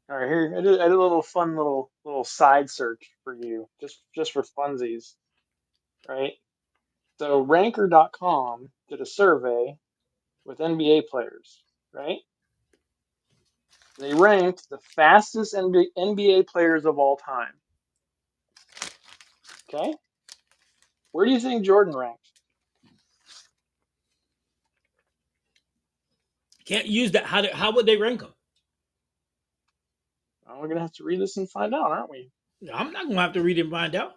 All right, here I did a little fun little side search for you, just for funsies, right? So Ranker.com did a survey with NBA players, right? They ranked the fastest NBA players of all time. Okay, where do you think Jordan ranked? Can't use that. How would they rank them? Well, we're gonna have to read this and find out, aren't we? I'm not going to have to read it and find out.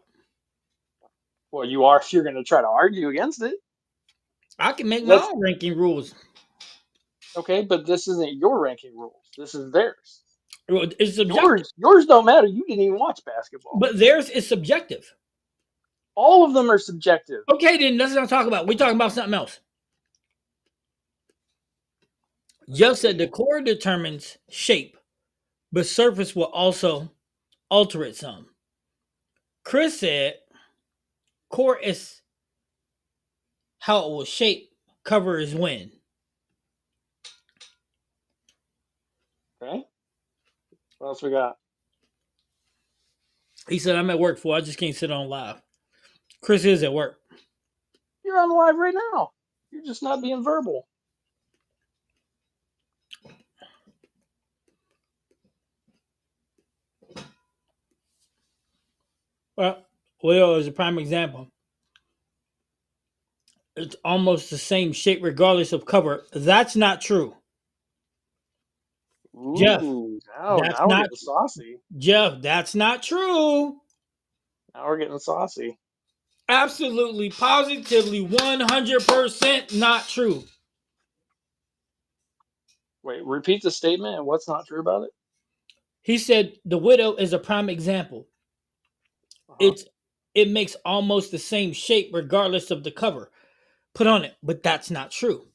Well, you are if you're gonna try to argue against it. I can make my That's own ranking rules. okay, but this isn't your ranking rules. This is theirs. It's subjective. Yours don't matter. You didn't even watch basketball. But theirs is subjective. All of them are subjective. Okay, then let's not talk about it. We're talking about something else. Jeff said the core determines shape. but surface will also alter it some. Chris said core is how it will shape, cover is when. Okay. What else we got? He said I'm at work for I just can't sit on live. Chris is at work. You're on live right now. You're just not being verbal. Well, Will is a prime example. It's almost the same shape regardless of cover. That's not true. Jeff, Ooh, that's now we're not getting saucy. Jeff, that's not true. Now we're getting saucy. Absolutely, positively, 100% not true. Wait, repeat the statement and what's not true about it? He said the widow is a prime example. Uh-huh. It's it makes almost the same shape regardless of the cover put on it, but that's not true.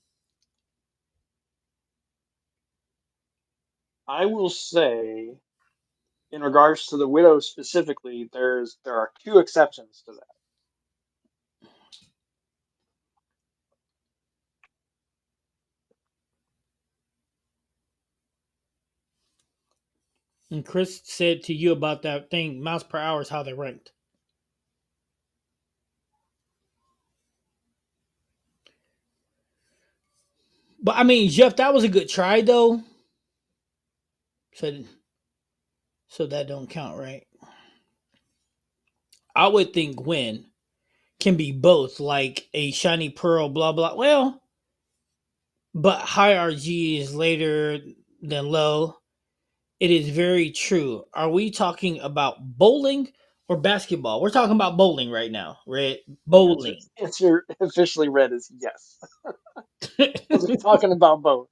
I will say, in regards to the widow specifically, there are two exceptions to that. And Chris said to you about that thing, miles per hour is how they ranked. But I mean, Jeff, that was a good try though. So so that don't count, right? I would think win can be both, like a shiny pearl, blah blah. Well, but high RG is later than low. It is very true. Are we talking about bowling or basketball? We're talking about bowling right now, right? Answer, Bowling. answer officially read is yes. Because we're talking about both.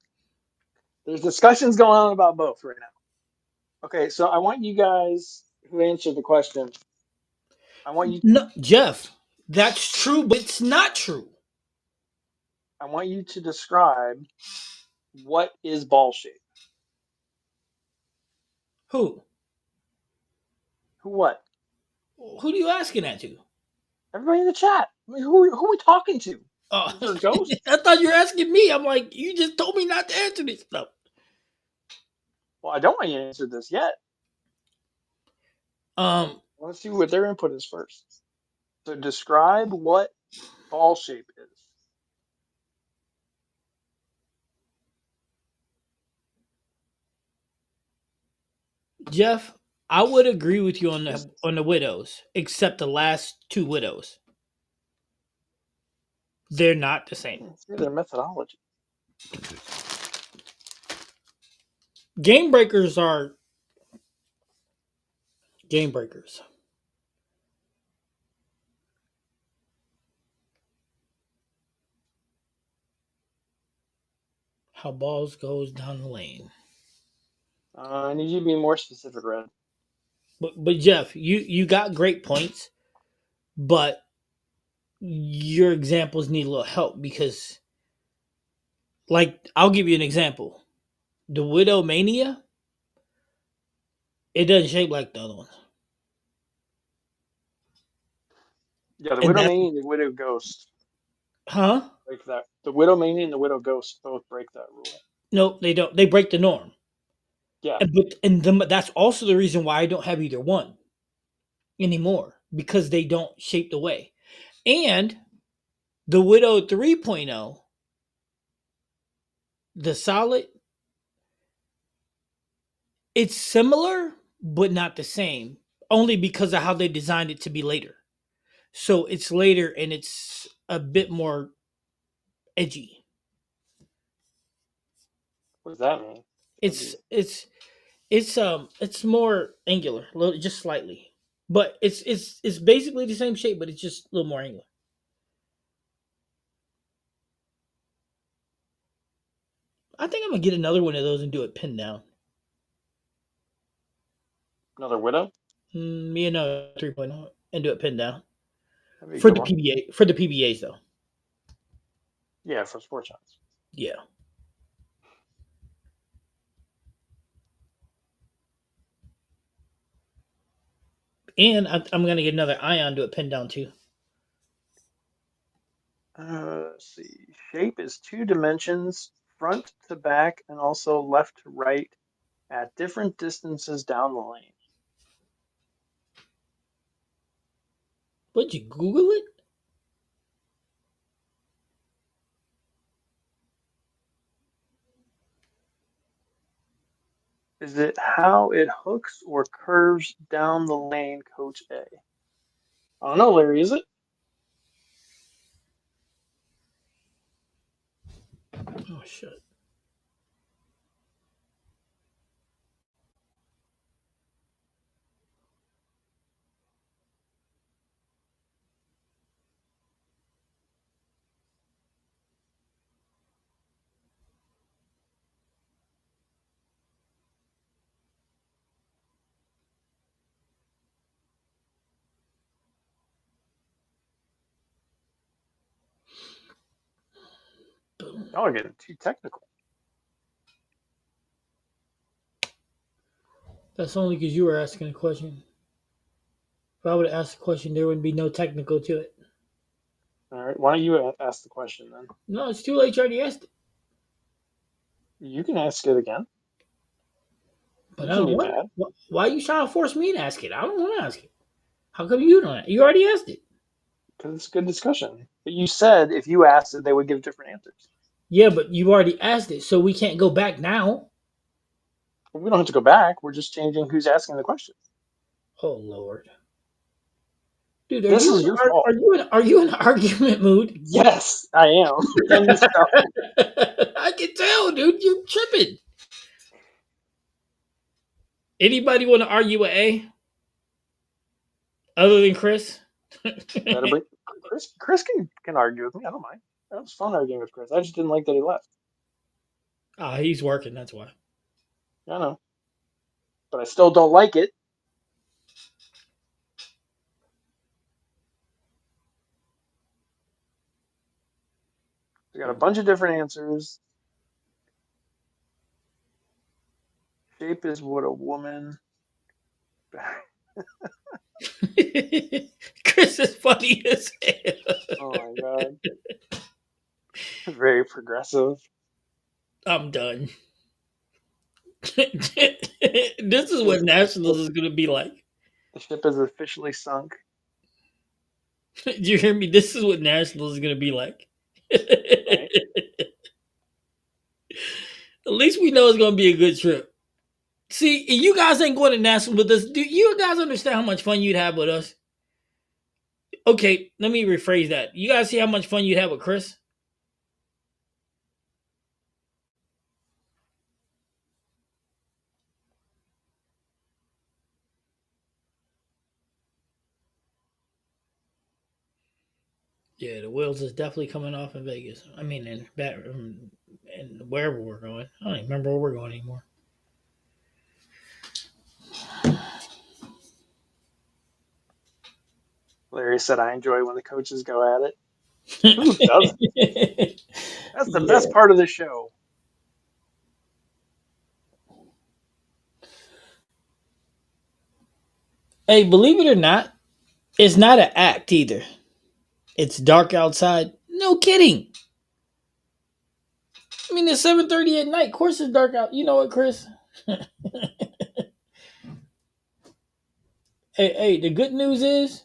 There's discussions going on about both right now. Okay, so I want you guys who answered the question, I want you No, Jeff, that's true, but it's not true. I want you to describe what is ball shape. Who? Who what? Who are you asking that to? Everybody in the chat. I mean, who are we talking to? Oh, Is there a ghost? I thought you were asking me. I'm like, you just told me not to answer this stuff. Well, I don't want you to answer this yet. Um, I want to see what their input is first. So describe what ball shape is. Jeff, I would agree with you Just on the widows, except the last two widows. They're not the same. see their methodology. Game breakers are game breakers. How balls goes down the lane. I need you to be more specific, Red. But Jeff, you got great points, but your examples need a little help because, like, I'll give you an example. The Widow Mania, it doesn't shape like the other ones, Yeah, the and Widow that's Mania and the Widow Ghost huh? break that. The Widow Mania and the Widow Ghost both break that rule. No, they don't. They break the norm, Yeah. that's also the reason why I don't have either one anymore because they don't shape the way. And the Widow 3.0, the solid, it's similar but not the same, only because of how they designed it to be later. So it's later and it's a bit more edgy. What does that mean? It's Edgy. it's it's more angular, just slightly. But it's basically the same shape, but it's just a little more angular. I think I'm gonna get another one of those and do it pinned down. Another Widow? Me another 3.0 and do it pinned down That'd be a good one. For the PBAs though. Yeah, for sports science. Yeah. And I'm gonna get another ion to a pin down too. Let's see. Shape is 2 dimensions, front to back, and also left to right at different distances down the lane. Would you Google it? Is it how it hooks or curves down the lane, Coach A? I don't know, Larry, is it? Oh shit. Boom. Y'all are getting too technical. That's only because you were asking a question. If I would have asked a question, there would be no technical to it. All right, why don't you ask the question then? No, it's too late. You already asked it. You can ask it again. But You I can don't be want mad it. Why are you trying to force me to ask it? I don't want to ask it. How come you don't? You already asked it. because it's a good discussion. But you said if you asked it, they would give different answers. Yeah, but you've already asked it, so we can't go back now. But we don't have to go back. We're just changing who's asking the question. Oh Lord, dude, This is your fault. are you in argument mood? Yes, I am. Can you stop? I can tell, dude. You're tripping. Anybody want to argue with A other than Chris? Better bring Chris. Chris can argue with me. I don't mind. That was fun arguing with Chris. I just didn't like that he left. Ah, he's working. That's why. I know, but I still don't like it. We got a bunch of different answers. Shape is what a woman. Chris is funny as hell. Oh my god, very progressive. I'm done. This is what Nationals is going to be like. The ship is officially sunk. Do you hear me? This is what Nationals is going to be like. Right? At least we know it's going to be a good trip. See, you guys ain't going to Nationals with us. Do you guys understand how much fun you'd have with us? Okay, let me rephrase that. You guys see how much fun you'd have with Chris? Yeah, the wheels is definitely coming off in Vegas. I mean, and wherever we're going. I don't even remember where we're going anymore. Larry said, "I enjoy when the coaches go at it." Who doesn't? That's the Yeah. best part of the show. Hey, believe it or not, it's not an act either. It's dark outside. No kidding. I mean, it's 7:30 at night. Of course, it's dark out. You know what, Chris? Hey, the good news is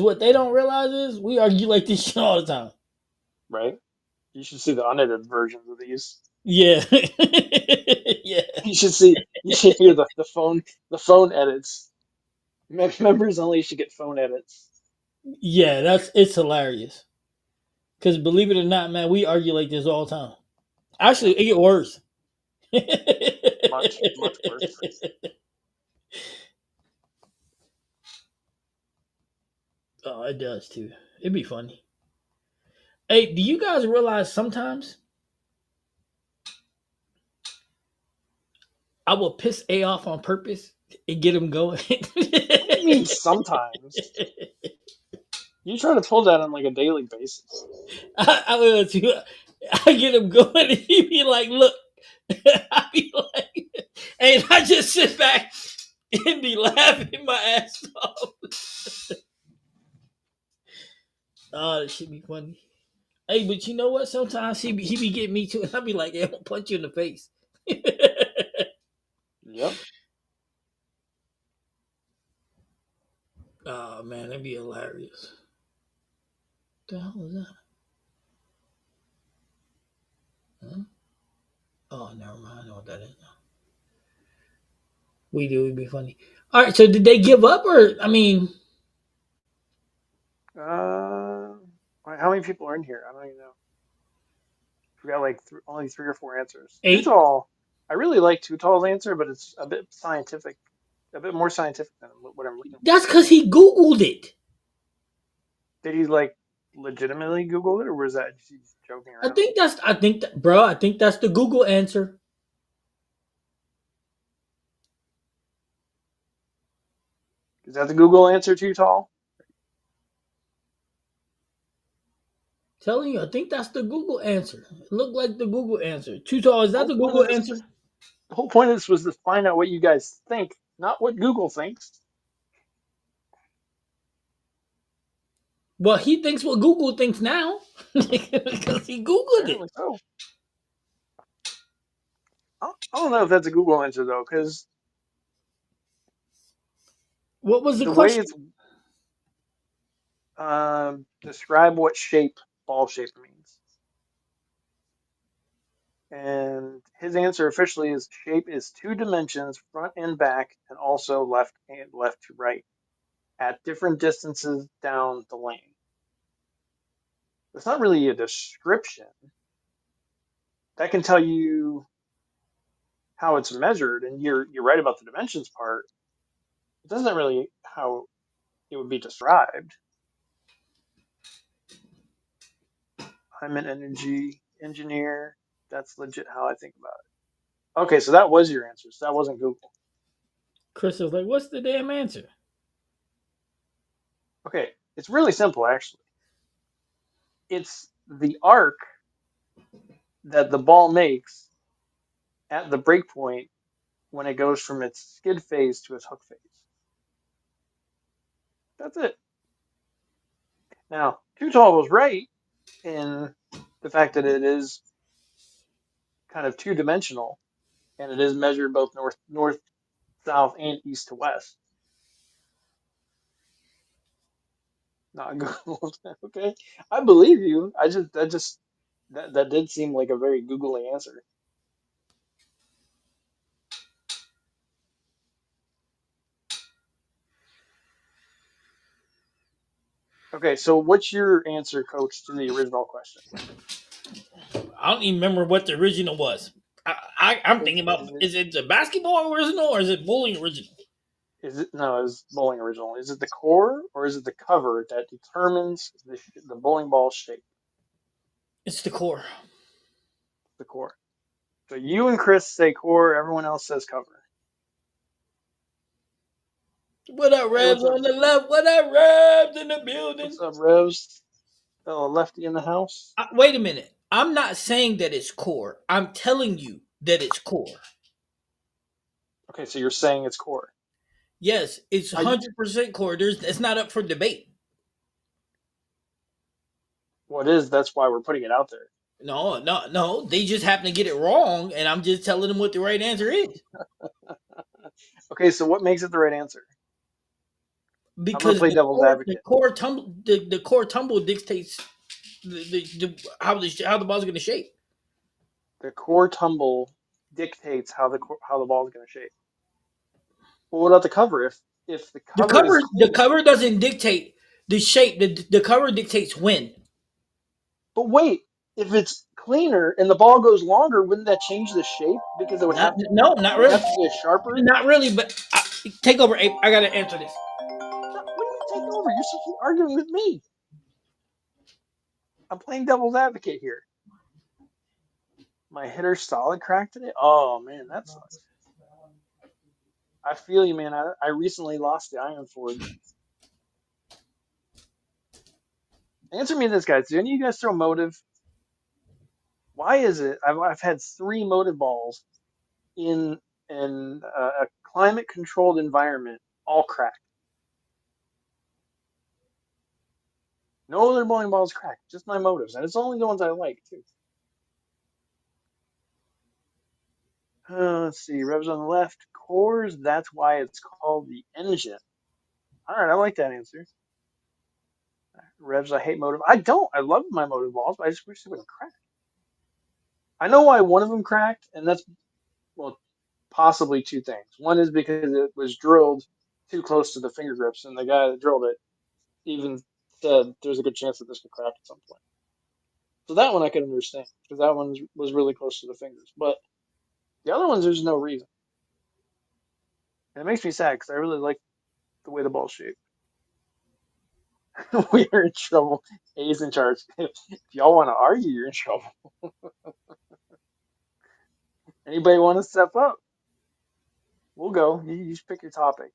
what they don't realize is we argue like this shit all the time. Right? You should see the unedited versions of these. Yeah, yeah, You should see. You should hear the phone edits. Members only should get phone edits. yeah. It's hilarious. Because believe it or not, man, we argue like this all the time. Yeah, Actually, it get worse. much worse. Oh, it does too. It'd be funny. Hey, do you guys realize sometimes I will piss A off on purpose and get him going? What do you mean sometimes? You try to pull that on like a daily basis. I will too. I get him going, and he be like, "Look," I be like, and I just sit back and be laughing my ass off. should be funny. Hey, but you know what? Sometimes he be getting me too, and I be like, "Hey, I'm gonna punch you in the face." Yep. Oh man, that'd be hilarious. What the hell was that? Huh? Oh, never mind. I know what that is now. We do. It'd be funny. All right. So did they give up, or I mean, Uh, how many people are in here? I don't even know. We got like only 3 or 4 answers. Too 8? tall. I really like Too Tall's answer, but it's a bit scientific, a bit more scientific than what I'm looking for. That's because he Googled it. Did he like legitimately Google it, or was that just he's joking I around? think that's. I think that, bro. I think that's the Google answer. Is that the Google answer? Too tall? Telling you, I think that's the Google answer. It looked like the Google answer. Too tall. Is The that whole the point of Google this, answer? the whole point of this was to find out what you guys think, not what Google thinks. Well, he thinks what Google thinks now because he Googled it. Apparently so. I don't know if that's a Google answer though, because What was the the way it's question? describe what shape ball shape means. And his answer officially is shape is 2 dimensions, front and back, and also left to right at different distances down the lane. It's not really a description. That can tell you how it's measured, and you're right about the dimensions part. It doesn't really how it would be described. I'm an energy engineer. That's legit how I think about it. Okay, so that was your answer. So that wasn't Google. Chris was like, "What's the damn answer?" Okay, it's really simple actually. It's the arc that the ball makes at the breakpoint when it goes from its skid phase to its hook phase. That's it. Now, Too Tall was right in the fact that it is kind of 2 dimensional and it is measured both north, south, and east to west. Not Google. Okay, I believe you. That did seem like a very googly answer. Okay, so what's your answer, Coach, to the original question? I don't even remember what the original was. I'm Is thinking is about, it is it the basketball original or is it bowling original? is it no? Is bowling original? Is it the core or is it the cover that determines the bowling ball shape? It's the core. The core. So you and Chris say core. Everyone else says cover. What up, Hey, Rebs what's up? on the left? What up, Rebs in the building? What's up, Revs? Fellow lefty in the house. Wait a minute. I'm not saying that it's core. I'm telling you that it's core. Okay, so you're saying it's core. Yes, it's I 100% core. It's not up for debate. What is? That's why we're putting it out there. No, no, no. They just happen to get it wrong, and I'm just telling them what the right answer is. Okay, so what makes it the right answer? I'm gonna Because play devil's the advocate. core tumble, the core tumble dictates how the ball's going to shape. The core tumble dictates how the ball is gonna shape. Well, what about the cover? If the cover is The clean, cover doesn't dictate the shape. The cover dictates when. but wait, if it's cleaner and the ball goes longer, wouldn't that change the shape? Because No, not it would really. have to be a sharper. Not really. But take over, Ape. I got to answer this. No, what do you mean take over? You're supposed to be arguing with me. I'm playing devil's advocate here. My hitter's solid crack today. Oh man, that sucks. I feel you, man. I recently lost the Iron Forge. Answer me this, guys. Do any of you guys throw motive? Why is it I've had 3 motive balls in a climate controlled environment all cracked? No other bowling balls cracked, just my motives, and it's only the ones I like too. Let's see, revs on the left, cores. That's why it's called the engine. All right, I like that answer. Revs, I hate motive. I don't. I love my motive balls, but I just wish they wouldn't crack. I know why one of them cracked, and that's well, possibly two things. One is because it was drilled too close to the finger grips, and the guy that drilled it even said there's a good chance that this could crack at some point. So that one I could understand because that one was really close to the fingers. But the other ones, there's no reason. And it makes me sad because I really like the way the ball's shaped. We are in trouble. A's in charge. If y'all want to argue, you're in trouble. Anybody want to step up? We'll go. You just pick your topic.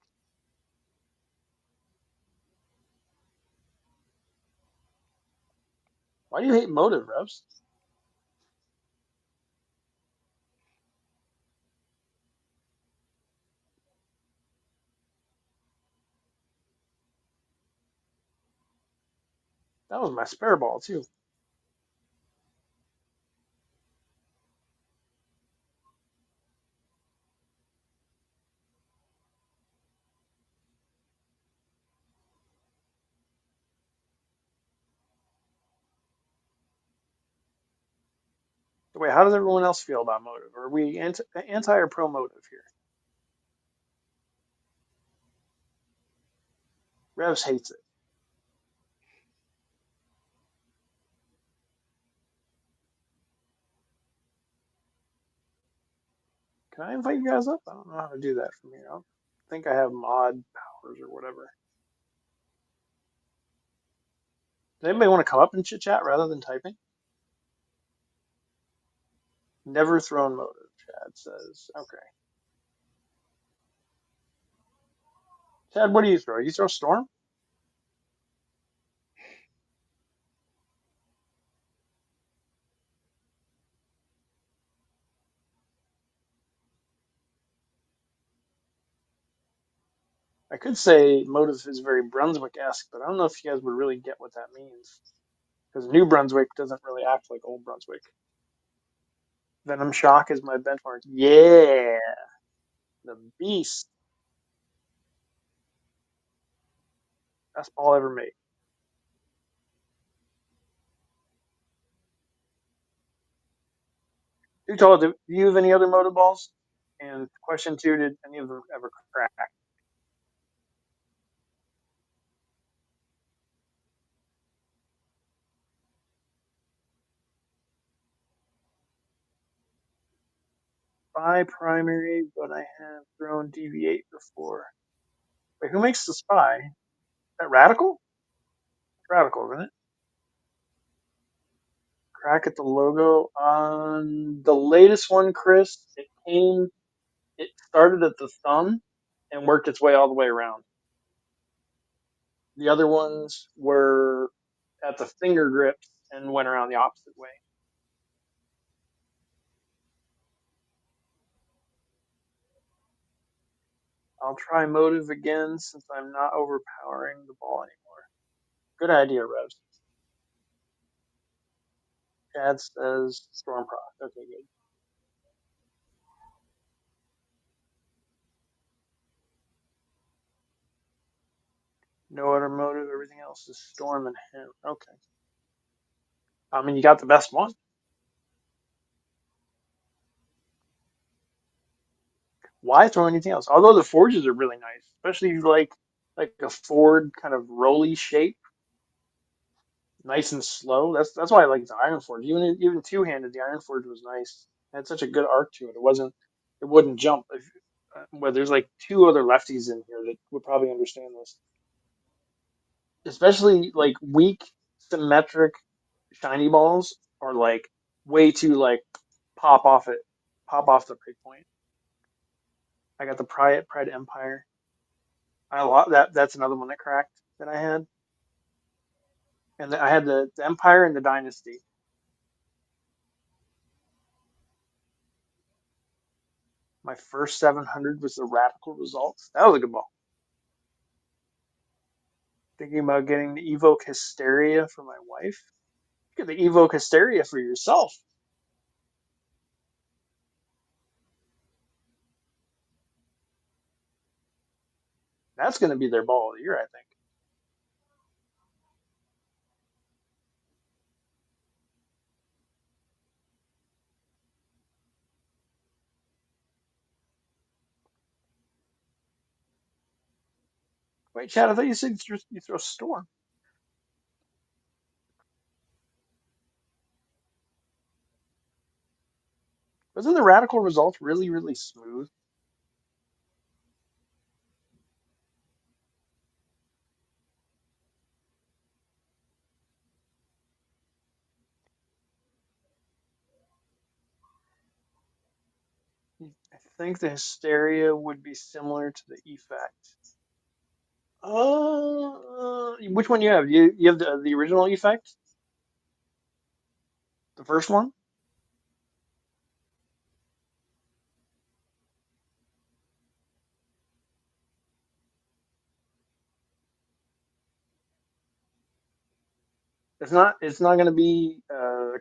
Why do you hate motive, Revs? That was my spare ball, too. Wait, how does everyone else feel about motive? Are we anti or pro motive here? Revs hates it. Can I invite you guys up? I don't know how to do that from here. I don't think I have mod powers or whatever. Does anybody want to come up and chit chat rather than typing? Never thrown motive, Chad says. Okay. Chad, what do you throw? You throw storm? I could say motive is very Brunswick-esque, but I don't know if you guys would really get what that means. Because New Brunswick doesn't really act like Old Brunswick. Venom Shock is my benchmark. Yeah, the beast. Best ball ever made. Do you have any other motive balls? And question two, did any of them ever crack? Spy primary, but I have thrown DV8 before. Wait, who makes the spy? Is that Radical? Radical, isn't it? Crack at the logo on the latest one, Chris. It started at the thumb and worked its way all the way around. The other ones were at the finger grips and went around the opposite way. I'll try motive again since I'm not overpowering the ball anymore. Good idea, Revs. Chad says Storm Proc. Okay, good. No other motive. Everything else is Storm and him. Okay. I mean, you got the best one. Why throw anything else? Although the forges are really nice, especially if you like a Ford kind of rolly shape, nice and slow. That's why I like the Iron Forge. Even two handed, the Iron Forge was nice. It had such a good arc to it. It wouldn't jump. Well, there's like two other lefties in here that would probably understand this, especially like weak symmetric shiny balls are like way too like pop off it, pop off the breakpoint. I got the Pride Empire. I lot that's another one that cracked that I had, and I had the Empire and the Dynasty. My first 700 was the Radical Results. That was a good ball. Thinking about getting the Evoke Hysteria for my wife. Get the Evoke Hysteria for yourself. That's going to be their ball of the year, I think. Wait, Chad, I thought you said you throw Storm. Wasn't the Radical Result really, really smooth? I think the Hysteria would be similar to the Effect. Which one you have? You have the original Effect? The first one? It's not going to be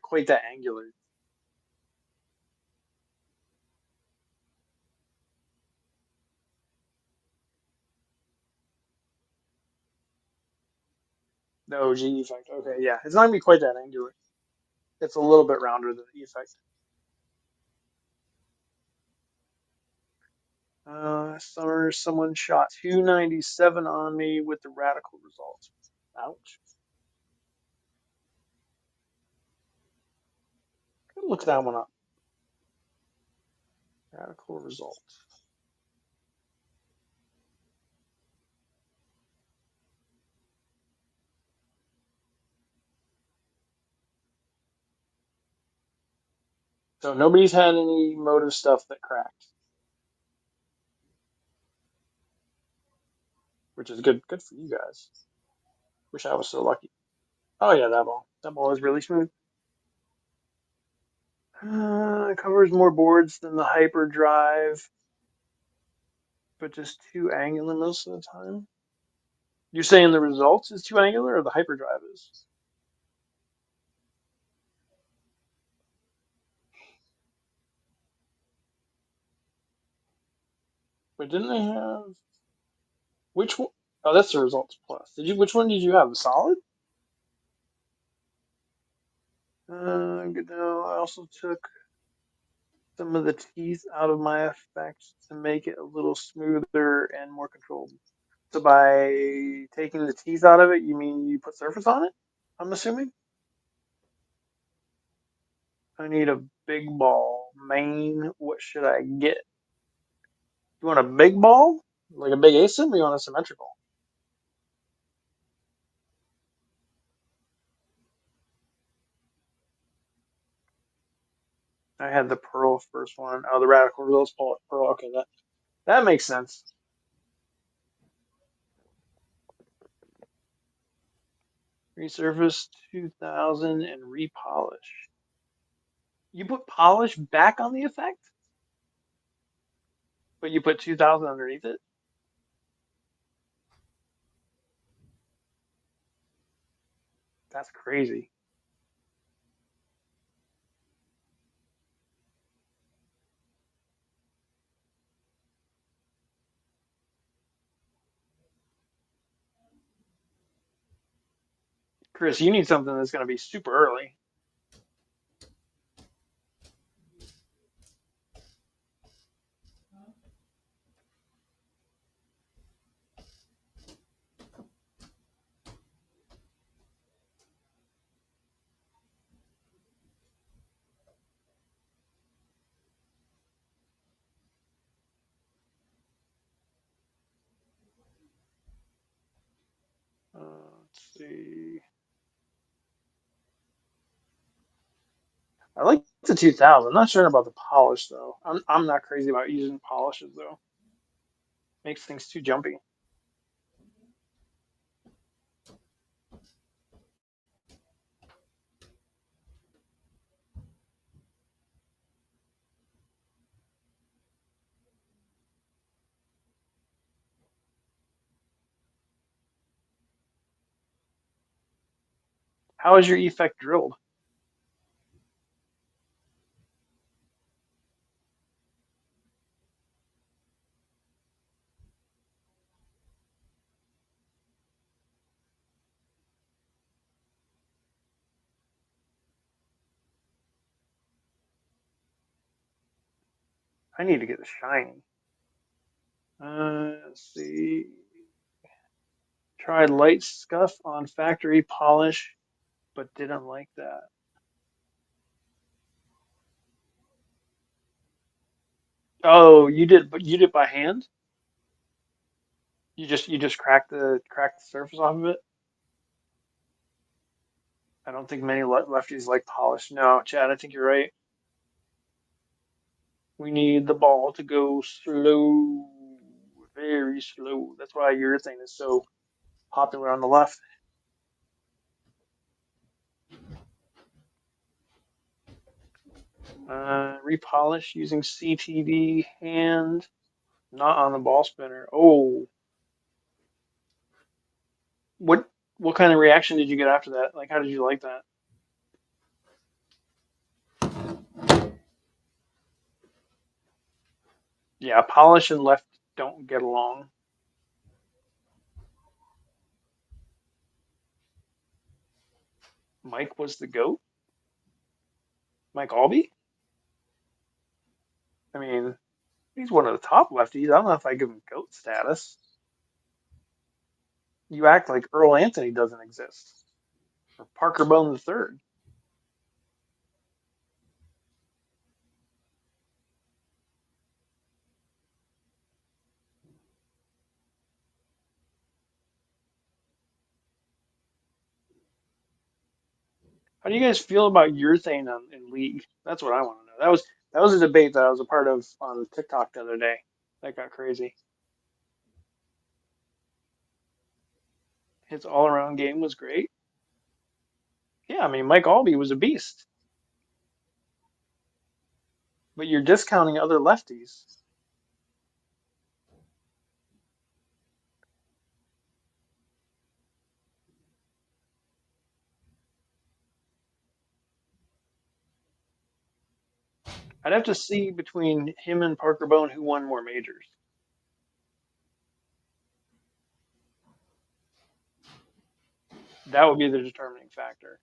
quite that angular. The OG Effect. Okay, yeah. It's not going to be quite that angular. It's a little bit rounder than the Effect. Summer, someone shot 297 on me with the Radical Result. Ouch. Look that one up. Radical Result. So nobody's had any motive stuff that cracked, which is good. Good for you guys. Wish I was so lucky. Oh yeah, that ball. That ball is really smooth. It covers more boards than the Hyperdrive, but just too angular most of the time. You're saying the results is too angular, or the Hyperdrive is? But didn't they have which one? Oh, that's the results plus. Did you? Which one did you have? The solid? Good. No, I also took some of the teeth out of my effect to make it a little smoother and more controllable. So by taking the teeth out of it, you mean you put surface on it? I'm assuming. I need a big ball. Main, what should I get? You want a big ball? Like a big ASIM, or you want a symmetrical? I had the pearl first one. Oh, the radical results pearl. Okay, that makes sense. Resurface 2000 and repolish. You put polish back on the effect, but you put 2000 underneath it? That's crazy. Chris, you need something that's going to be super early. Let's see. I like the 2000. I'm not sure about the polish though. I'm not crazy about using polishes though. Makes things too jumpy. How is your effect drilled? I need to get a shiny. Let's see. Tried light scuff on factory polish, but didn't like that. Oh, you did by hand? You just cracked the surface off of it? I don't think many lefties like polish. No, Chad, I think you're right. We need the ball to go slow, very slow. That's why urethane is so popular on the left. Repolish using CTD hand, not on the ball spinner. Oh, what what kind of reaction did you get after that? Like, how did you like that? Yeah, polish and left don't get along. Mike was the goat. Mike Albee. I mean, he's one of the top lefties. I don't know if I give him goat status. You act like Earl Anthony doesn't exist, or Parker Bone the third. How do you guys feel about urethane in league? That's what I want to know. That was a debate that I was a part of on TikTok the other day. That got crazy. His all around game was great. Yeah, I mean Mike Albee was a beast, but you're discounting other lefties. I'd have to see between him and Parker Bone who won more majors. That would be the determining factor.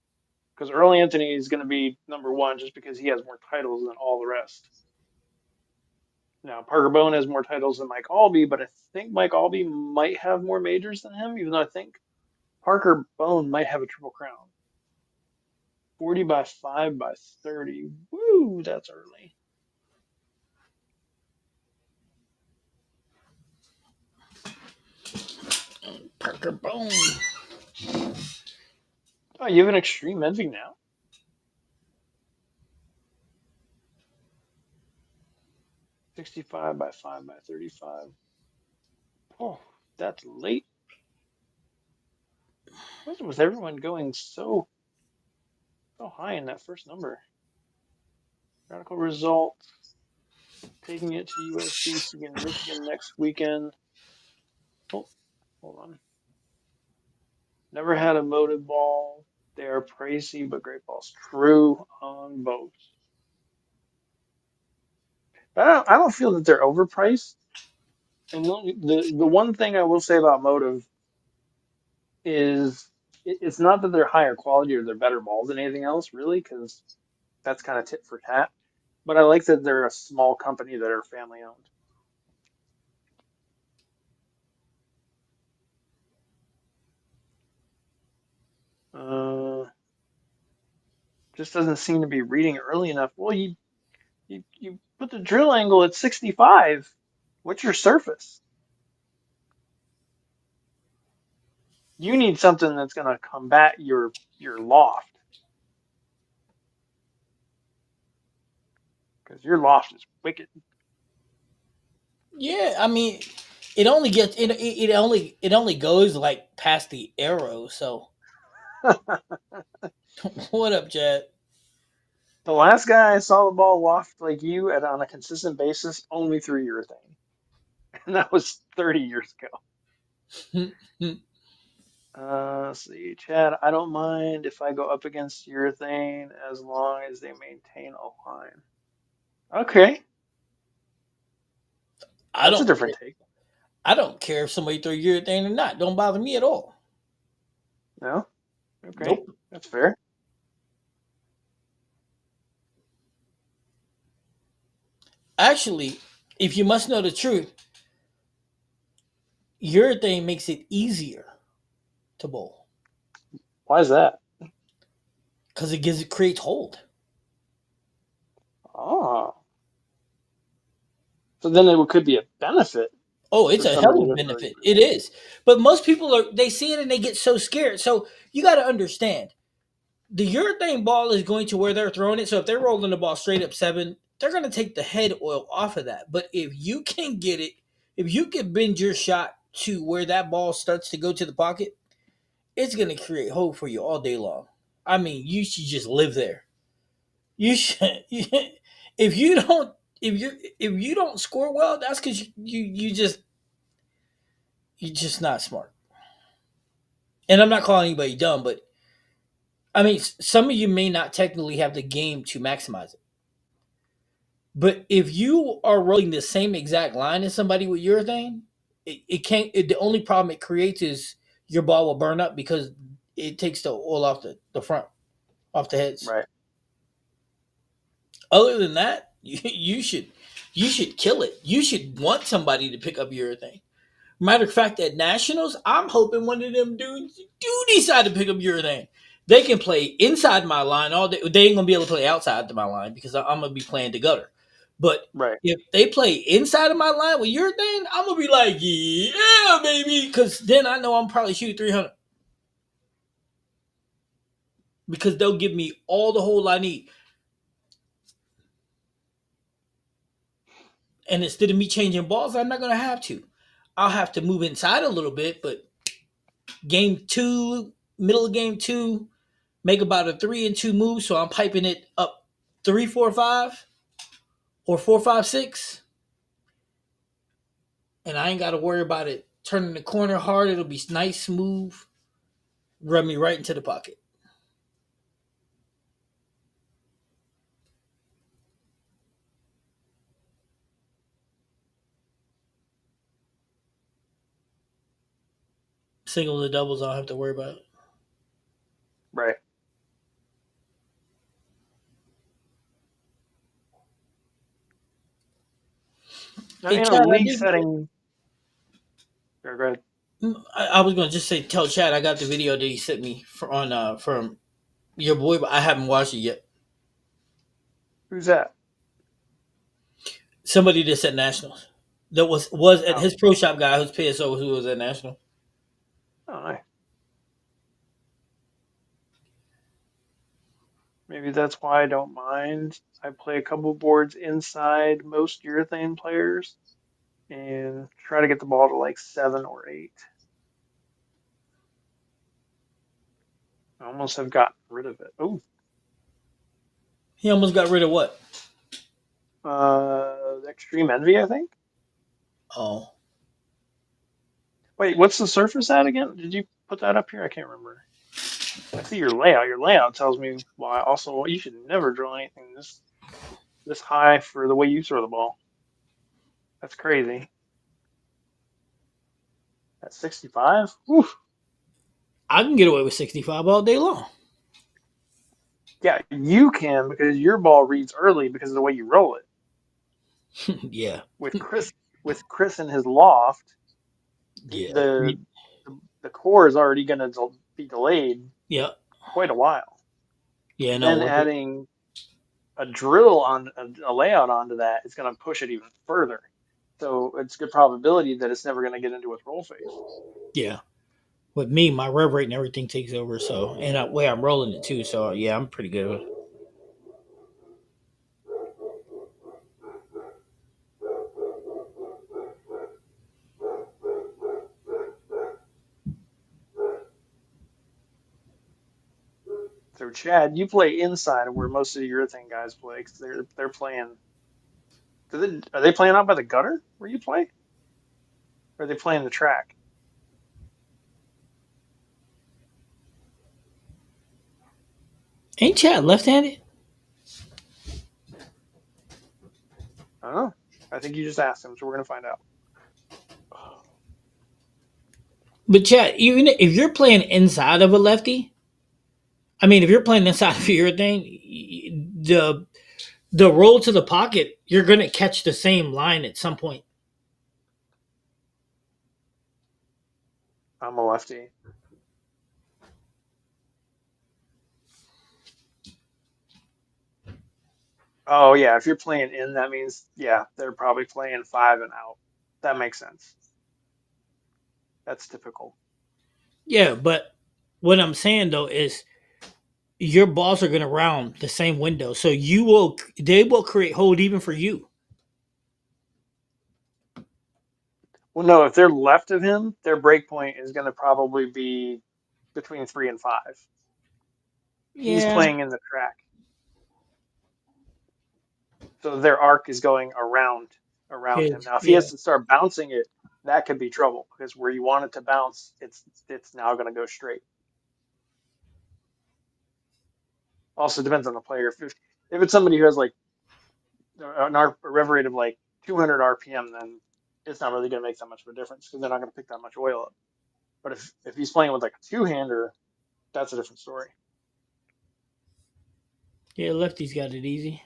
Because Earl Anthony is going to be number one just because he has more titles than all the rest. Now, Parker Bone has more titles than Mike Albee, but I think Mike Albee might have more majors than him, even though I think Parker Bone might have a triple crown. 40 by 5 by 30. Woo, that's early. Parker Bone. Oh, you have an extreme envy now? 65 by 5 by 35. Oh, that's late. What's with everyone going so high in that first number? Radical result. Taking it to USBC in Michigan next weekend. Oh, hold on. Never had a motive ball. They are pricey, but great balls. True on both. But I don't feel that they're overpriced. And the one thing I will say about motive is it's not that they're higher quality or they're better balls than anything else, really, because that's kind of tit for tat. But I like that they're a small company that are family owned. Just doesn't seem to be reading early enough. Well, you put the drill angle at 65. What's your surface? You need something that's going to combat your loft because your loft is wicked. Yeah, I mean, it only goes like past the arrow. So what up, Chad? The last guy I saw the ball loft like you at on a consistent basis only through urethane, and that was 30 years ago. Let's see, Chad. I don't mind if I go up against urethane as long as they maintain a line. Okay, I that's a don't different take. I don't care if somebody throw urethane or not. Don't bother me at all. No? Okay, Nope. that's fair. Actually, if you must know the truth, urethane makes it easier to bowl Why is that? because it creates hold. Oh, so then it could be a benefit Oh, it's for a hell somebody of a to throw benefit. It urethane. is. But most people they see it and they get so scared. So you got to understand the urethane ball is going to where they're throwing it. So if they're rolling the ball straight up seven, they're going to take the head oil off of that. But if you can get it, if you can bend your shot to where that ball starts to go to the pocket, it's going to create hope for you all day long. I mean, you should just live there. You should. If you don't, if you don't score well, that's because you're just not smart. And I'm not calling anybody dumb, but I mean, some of you may not technically have the game to maximize it. But if you are rolling the same exact line as somebody with urethane, it can't. The only problem it creates is your ball will burn up because it takes the oil off the front, off the heads. Right. Other than that, you should kill it. You should want somebody to pick up urethane. Matter of fact, at nationals, I'm hoping one of them dudes do decide to pick up urethane. They can play inside my line all day. They ain't gonna be able to play outside of my line because I'm gonna be playing the gutter. But Right. if they play inside of my line with urethane, I'm gonna be like, yeah, baby, because then I know I'm probably shooting 300 because they'll give me all the hole I need. And instead of me changing balls, I'm not gonna have to. I'll have to move inside a little bit, but game two, middle of game two, make about a 3-2 move. So I'm piping it up 3-4-5 or 4-5-6, and I ain't got to worry about it turning the corner hard. It'll be nice, smooth, run me right into the pocket. Singles and doubles, I don't have to worry about it. Right. Now, Hey, in a Chad, I league did. setting, go ahead. I was gonna just say, tell Chad I got the video that he sent me from your boy, but I haven't watched it yet. Who's that? Somebody that's at nationals that was at Oh, his pro shop guy who's PSO who was at national. oh, nice. Maybe that's why I don't mind. I play a couple boards inside most urethane players and try to get the ball to like 7 or 8. I almost have gotten rid of it. Oh, He almost got rid of what? Extreme Envy, I think. Oh, Wait, what's the surface at again? Did you put that up here? I can't remember. I see your layout. Your layout tells me why. Also, you should never draw anything this high for the way you throw the ball. That's crazy. At 65? Whew. I can get away with 65 all day long. Yeah, you can because your ball reads early because of the way you roll it. Yeah, With Chris in his loft, yeah, the core is already going to be delayed yeah, quite a while. yeah. No, Then adding a drill on a layout onto that is going to push it even further. So it's a good probability that it's never going to get into its roll phase. yeah. With me, my rev rate and everything takes over. So, and the way I'm rolling it too. So, yeah, I'm pretty good with it. So Chad, you play inside of where most of the urethane guys play because they're playing. Are they playing out by the gutter where you play? Or are they playing the track? Ain't Chad left-handed? I don't know. I think you just asked him, so we're gonna find out. But Chad, even if you're playing inside of a lefty, I mean, if you're playing inside of your thing, the roll to the pocket, you're gonna catch the same line at some point. I'm a lefty. Oh yeah, if you're playing in, that means yeah, they're probably playing five and out. That makes sense. That's typical. Yeah, but what I'm saying though is your balls are gonna round the same window, so they will create hold even for you. Well, no, if they're left of him, their break point is going to probably be between 3 and 5. He's Yeah, playing in the track, so their arc is going around him. his Now, if he yeah. has to start bouncing it, that could be trouble because where you want it to bounce, it's now going to go straight. Also depends on the player. If it's somebody who has like a rev rate of like 200 RPM, then it's not really going to make that much of a difference because they're not going to pick that much oil up. But if he's playing with like a two-hander, that's a different story. Yeah, lefty's got it easy.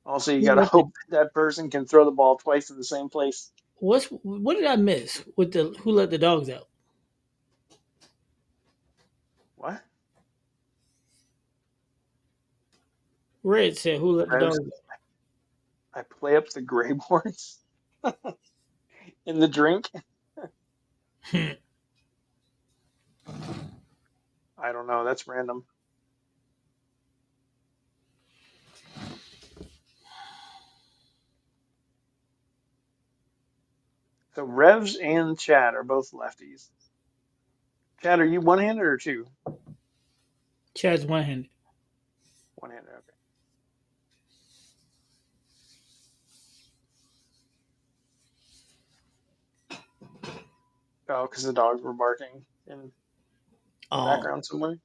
Also, you Who got to let the hope that person can throw the ball twice in the same place. what did I miss with the who let the dogs out? What? Red said who let the Revs, dogs I play up the gray boards in the drink. out? I don't know. That's random. So Revs and Chad are both lefties. Chad, are you one-handed or two? Chad's one handed. One-handed. Okay. Oh, because the dogs were barking in the Um, background somewhere.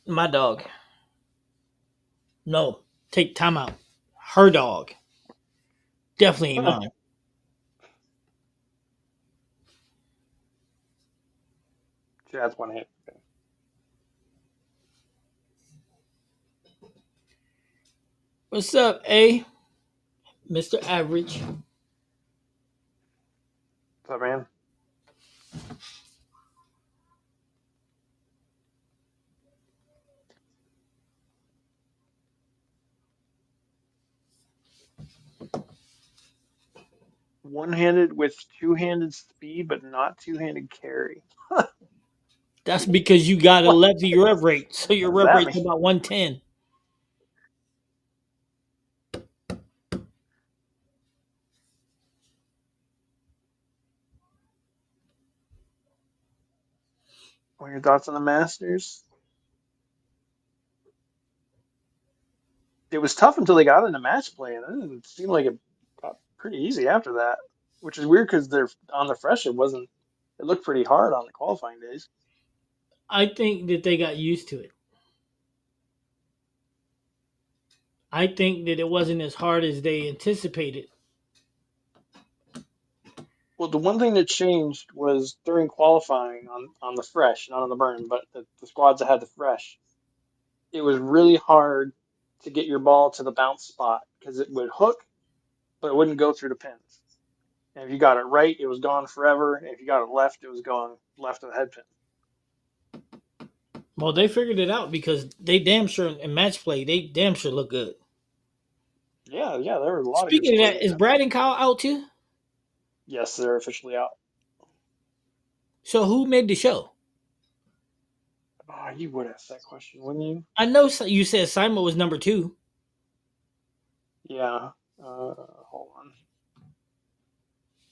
my dog. No, take time out. Her dog. Definitely ain't mine. Chad's one-handed. Okay. What's up, A? Mr. Average. What's up, man? One-handed with two-handed speed, but not two-handed carry. That's because you got a What? lefty rev rate, so your What does rev that mean? rate's about 110. What are your thoughts on the Masters? It was tough until they got into match play, and then it seemed like it got pretty easy after that, which is weird because they're on the fresh. It wasn't. It looked pretty hard on the qualifying days. I think that they got used to it. I think that it wasn't as hard as they anticipated. Well, the one thing that changed was during qualifying on the fresh, not on the burn, but the squads that had the fresh. It was really hard to get your ball to the bounce spot because it would hook, but it wouldn't go through the pins. And if you got it right, it was gone forever. And if you got it left, it was going left of the head pin. Well, they figured it out because they damn sure in match play, they damn sure look good. Yeah, yeah, there were a lot of good Speaking of scores that, in is that. Brad and Kyle out too? Yes, they're officially out. So who made the show? Oh, you would ask that question, wouldn't you? I know you said Simon was number two. Yeah. Hold on.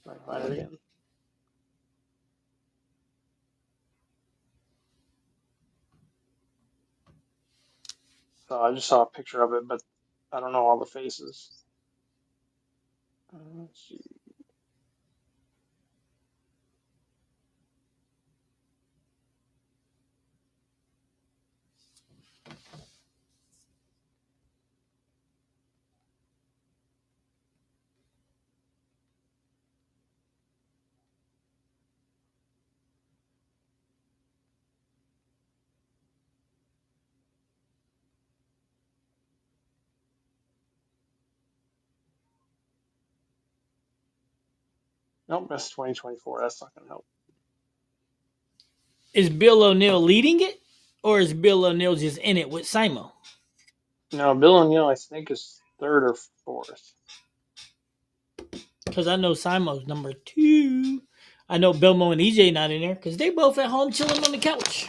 Let me find it again. So I just saw a picture of it, but I don't know all the faces. Let's see. Nope, that's 2024. That's not going to help. Is Bill O'Neill leading it, or is Bill O'Neill just in it with Simo? No, Bill O'Neill, I think, is third or fourth. Because I know Simo's number 2. I know Bilmo and EJ not in there because they both at home chilling on the couch.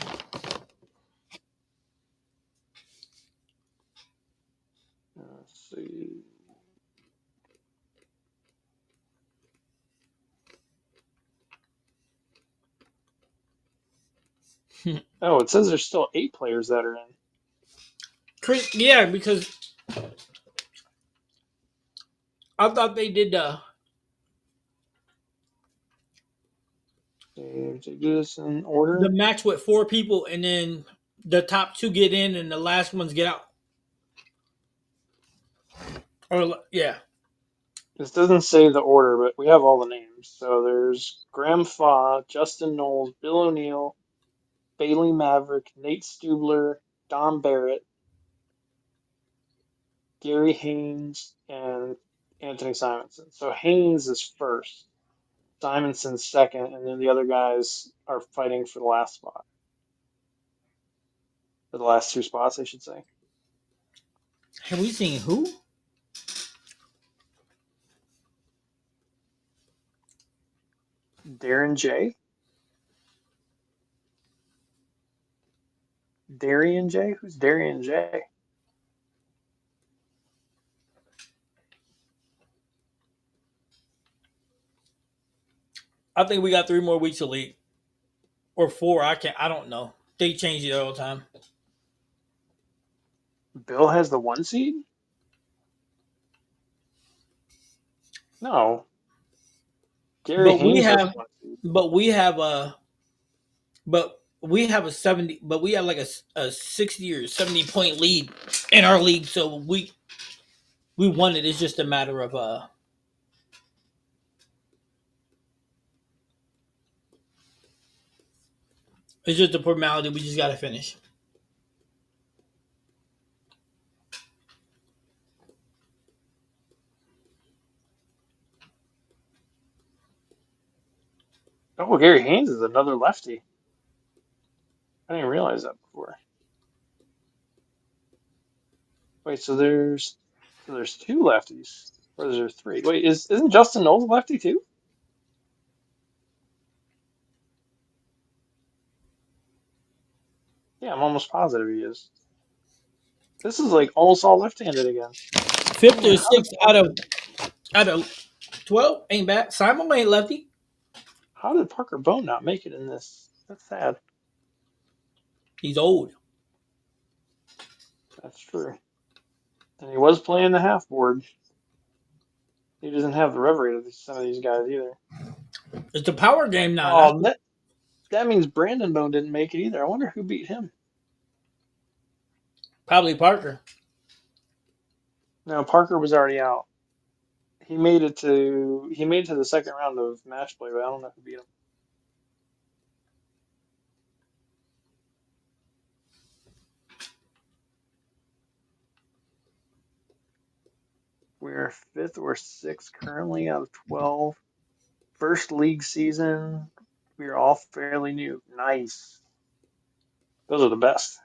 Let's see. Oh, it says there's still 8 players that are in. Chris, yeah, because I thought they did They do this in the order. match with 4 people, and then the top 2 get in, and the last ones get out. Or yeah, This doesn't say the order, but we have all the names. So there's Graham Faw, Justin Knowles, Bill O'Neill, Bailey Maverick, Nate Stubler, Don Barrett, Gary Haynes, and Anthony Simonson. So Haynes is first, Simonson's second, and then the other guys are fighting for the last spot. For the last 2 spots, I should say. have we seen who? Darren J. Darian J? Who's Darian J? I think we got 3 more weeks to lead, or 4. I can't. I don't know. They change it all the time. Bill has the 1 seed? No. Gary But we Haynes has the have, 1 seed. but we have a 70, but we have like a 60 or 70 point lead in our league, so we won it. It's just a matter of it's just a formality. We just got to finish. Oh, Gary Haynes is another lefty. I didn't realize that before. Wait, so there's 2 lefties, or is there 3? Wait, isn't Justin Knowles a lefty too? Yeah, I'm almost positive he is. This is like almost all left-handed again. Fifth Man, or sixth out of 12 ain't bad. Simon ain't lefty. how did Parker Bone not make it in this? That's sad. He's old. That's true. And he was playing the half board. He doesn't have the rev rate of some of these guys either. It's a power game now. Oh, that means Brandon Bone didn't make it either. I wonder who beat him. Probably Parker. No, Parker was already out. He made it to the second round of match play, but I don't know who beat him. We're 5th or 6th currently out of 12. First league season. We are all fairly new. Nice. Those are the best.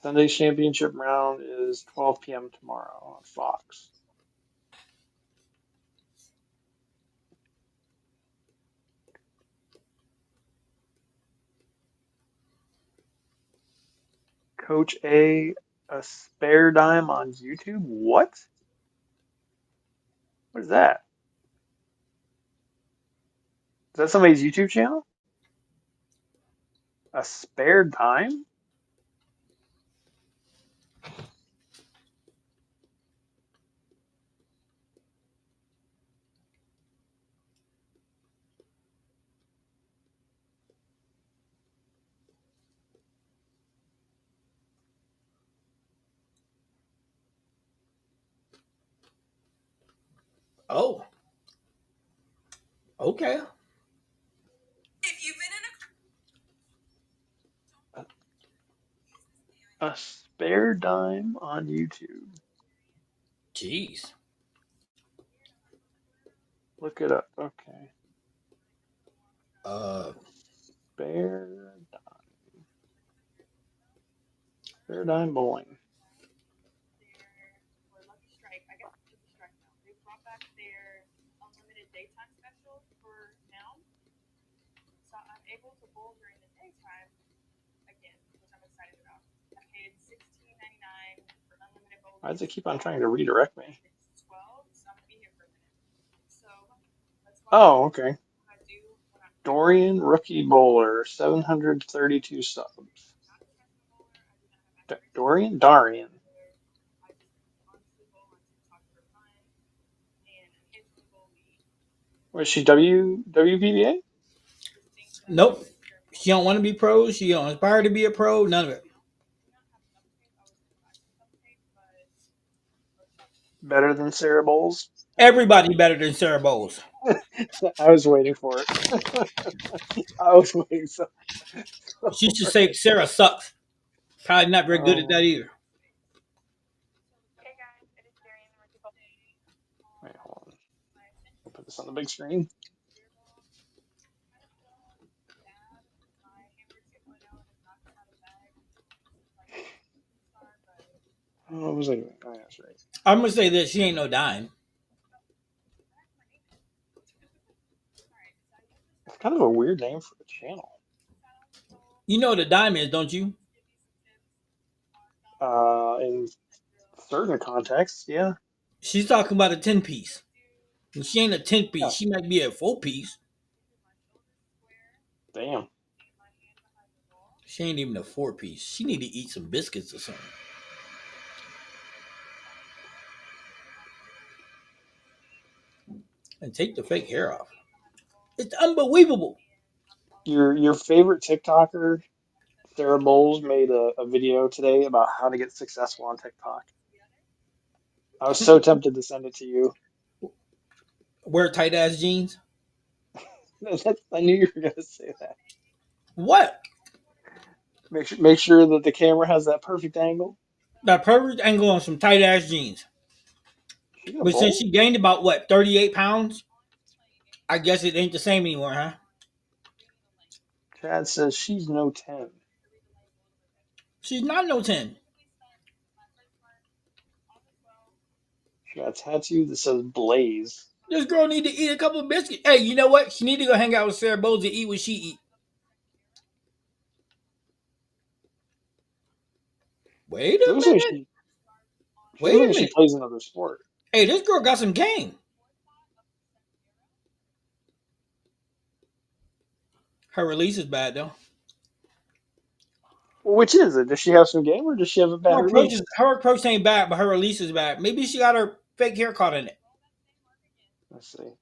Sunday's championship round is 12 p.m. tomorrow on Fox. Coach a spare dime on YouTube? What? What is that? Is that somebody's YouTube channel? A spare dime? Oh, okay. A Spare Dime on YouTube. Jeez. Look it up. Okay. Uh, Spare Spare Dime Bowling. Why does it keep on trying to redirect me? Oh, okay. Dorian Rookie Bowler, 732 subs. Dorian? Darian. Was she WPBA? nope. She don't want to be pro. She don't aspire to be a pro. None of it. Better than Sarah Bowles? Everybody better than Sarah Bowles. I was waiting for it. I was waiting so. She should say Sarah sucks. Probably not very good at Oh, that either. wait, hold on. I'll put this on the big screen. Oh, what was I doing? Oh, yeah, that's right. I'm gonna say this: she ain't no dime. It's kind of a weird name for a channel. You know what a dime is, don't you? In certain contexts, yeah. She's talking about a 10 piece. And she ain't a 10 piece. Yeah. She might be a 4 piece. Damn. She ain't even a 4 piece. She need to eat some biscuits or something. And take the fake hair off. It's unbelievable. Your favorite TikToker, Sarah Bowles, made a video today about how to get successful on TikTok. I was so tempted to send it to you. Wear tight ass jeans. I knew you were gonna say that. What? Make sure that the camera has that perfect angle. That perfect angle on some tight ass jeans. She gonna But since bowl? she gained about what, 38 pounds, I guess it ain't the same anymore, huh? Chad says she's no 10. She's not no 10. She got a tattoo that says Blaze. This girl need to eat a couple of biscuits. Hey, you know what? She need to go hang out with Sarah Bowles and eat what she eat. Wait It a looks like minute. she looks Wait a like she minute. plays another sport. Hey, this girl got some game. Her release is bad though. Well, which is it? Does she have some game or does she have a bad release? Her approach ain't bad, but her release is bad. Maybe she got her fake hair caught in it. Let's see.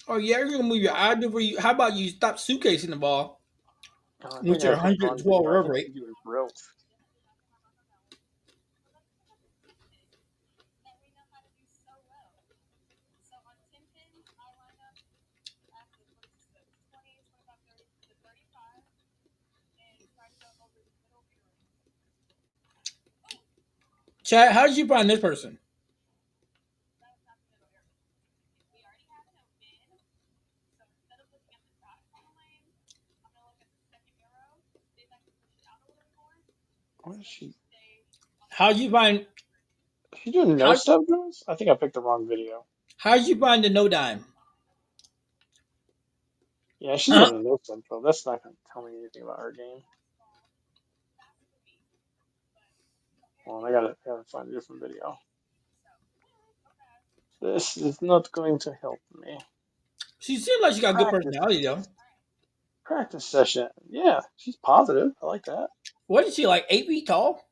Oh yeah, you're gonna move your eye before you. How about you stop suitcasing the ball Oh, I think with I your put the wrong 112 video. I rev think rate? she's doing drills. Chad, how did you find this person? What is she? How'd you find Is she doing no how step drills? I think I picked the wrong video. how'd you find the no dime? Yeah, she's Uh, doing a no step drill. That's not gonna tell me anything about her game. Well, I gotta find a different video. This is not going to help me. she seemed like she got good Practice. personality though. Practice session. Yeah, she's positive. I like that. What is she like 8 feet tall?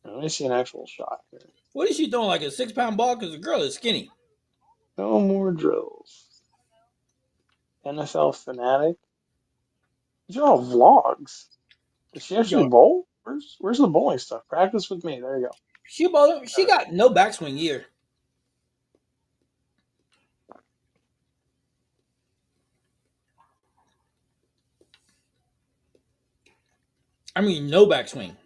Let me see an actual shot here. What is she throwing like a 6 pound ball? Because the girl is skinny. No more drills. NFL fanatic. These are all vlogs. Does she actually Yo, bowl? Where's the bowling stuff? Practice with me. There you go. she Got it. got no backswing either. I mean, no backswing.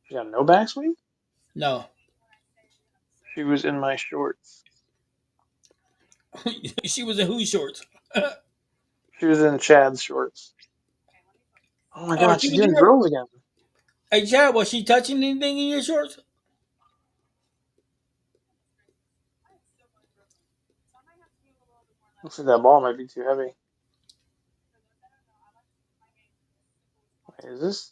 She got no backswing? No. She was in my shorts. She was in whose shorts? She was in Chad's shorts. Oh my Oh, god, she she's was doing here. drills again. Hey, Chad, was she touching anything in your shorts? Looks like that ball might be too heavy. Wait, is this?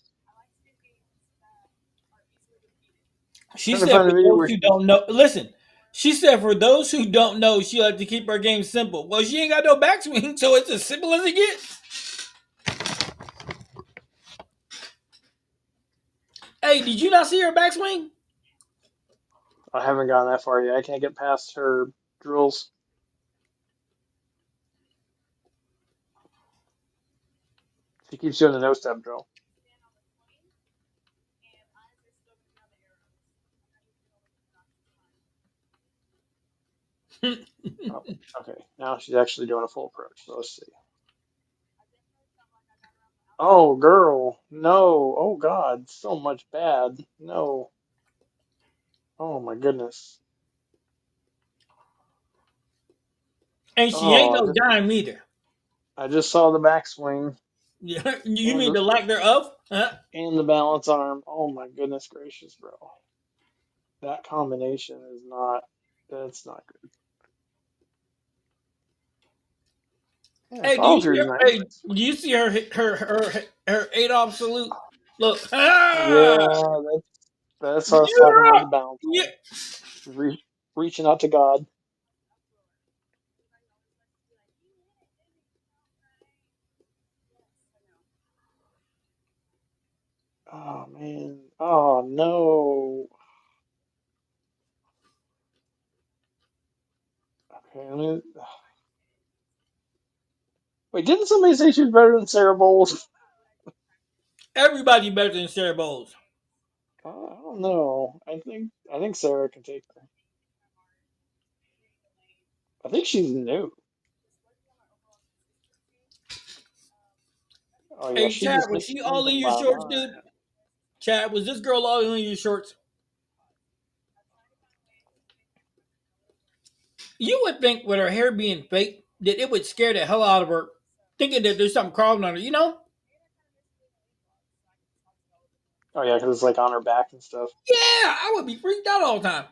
She Trying to said find for the video those where who she's. don't know, listen. She said for those who don't know, she like to keep her game simple. Well, she ain't got no backswing, so it's as simple as it gets. Hey, did you not see her backswing? I haven't gotten that far yet. I can't get past her drills. She keeps doing the no step drill. Oh, okay. Now she's actually doing a full approach. So let's see. Oh, girl. No. Oh, God. So much bad. No. Oh, my goodness. And she ain't Oh, no dime either. I just saw the backswing You and mean the, the lack thereof? Huh? and the balance arm. Oh, my goodness gracious, bro. That combination is not, that's not good. Yeah, Hey, do you see Falker's her? nice. Hey, do you see her Adolf salute? Look, ah, Yeah, that's what I was talking about, yeah, the balance yeah. arm. Reaching out to God. Oh, man. Oh, no. Okay, wait, didn't somebody say she was better than Sarah Bowles? Everybody better than Sarah Bowles. I don't know. I think Sarah can take her. I think she's new. Oh yeah, Hey, she Chad, just was hit she all in something your by shorts, mine. dude? Chad, was this girl all in your shorts? You would think with her hair being fake that it would scare the hell out of her, thinking that there's something crawling on her. You know? Oh yeah, because it's like on her back and stuff. Yeah, I would be freaked out all the time.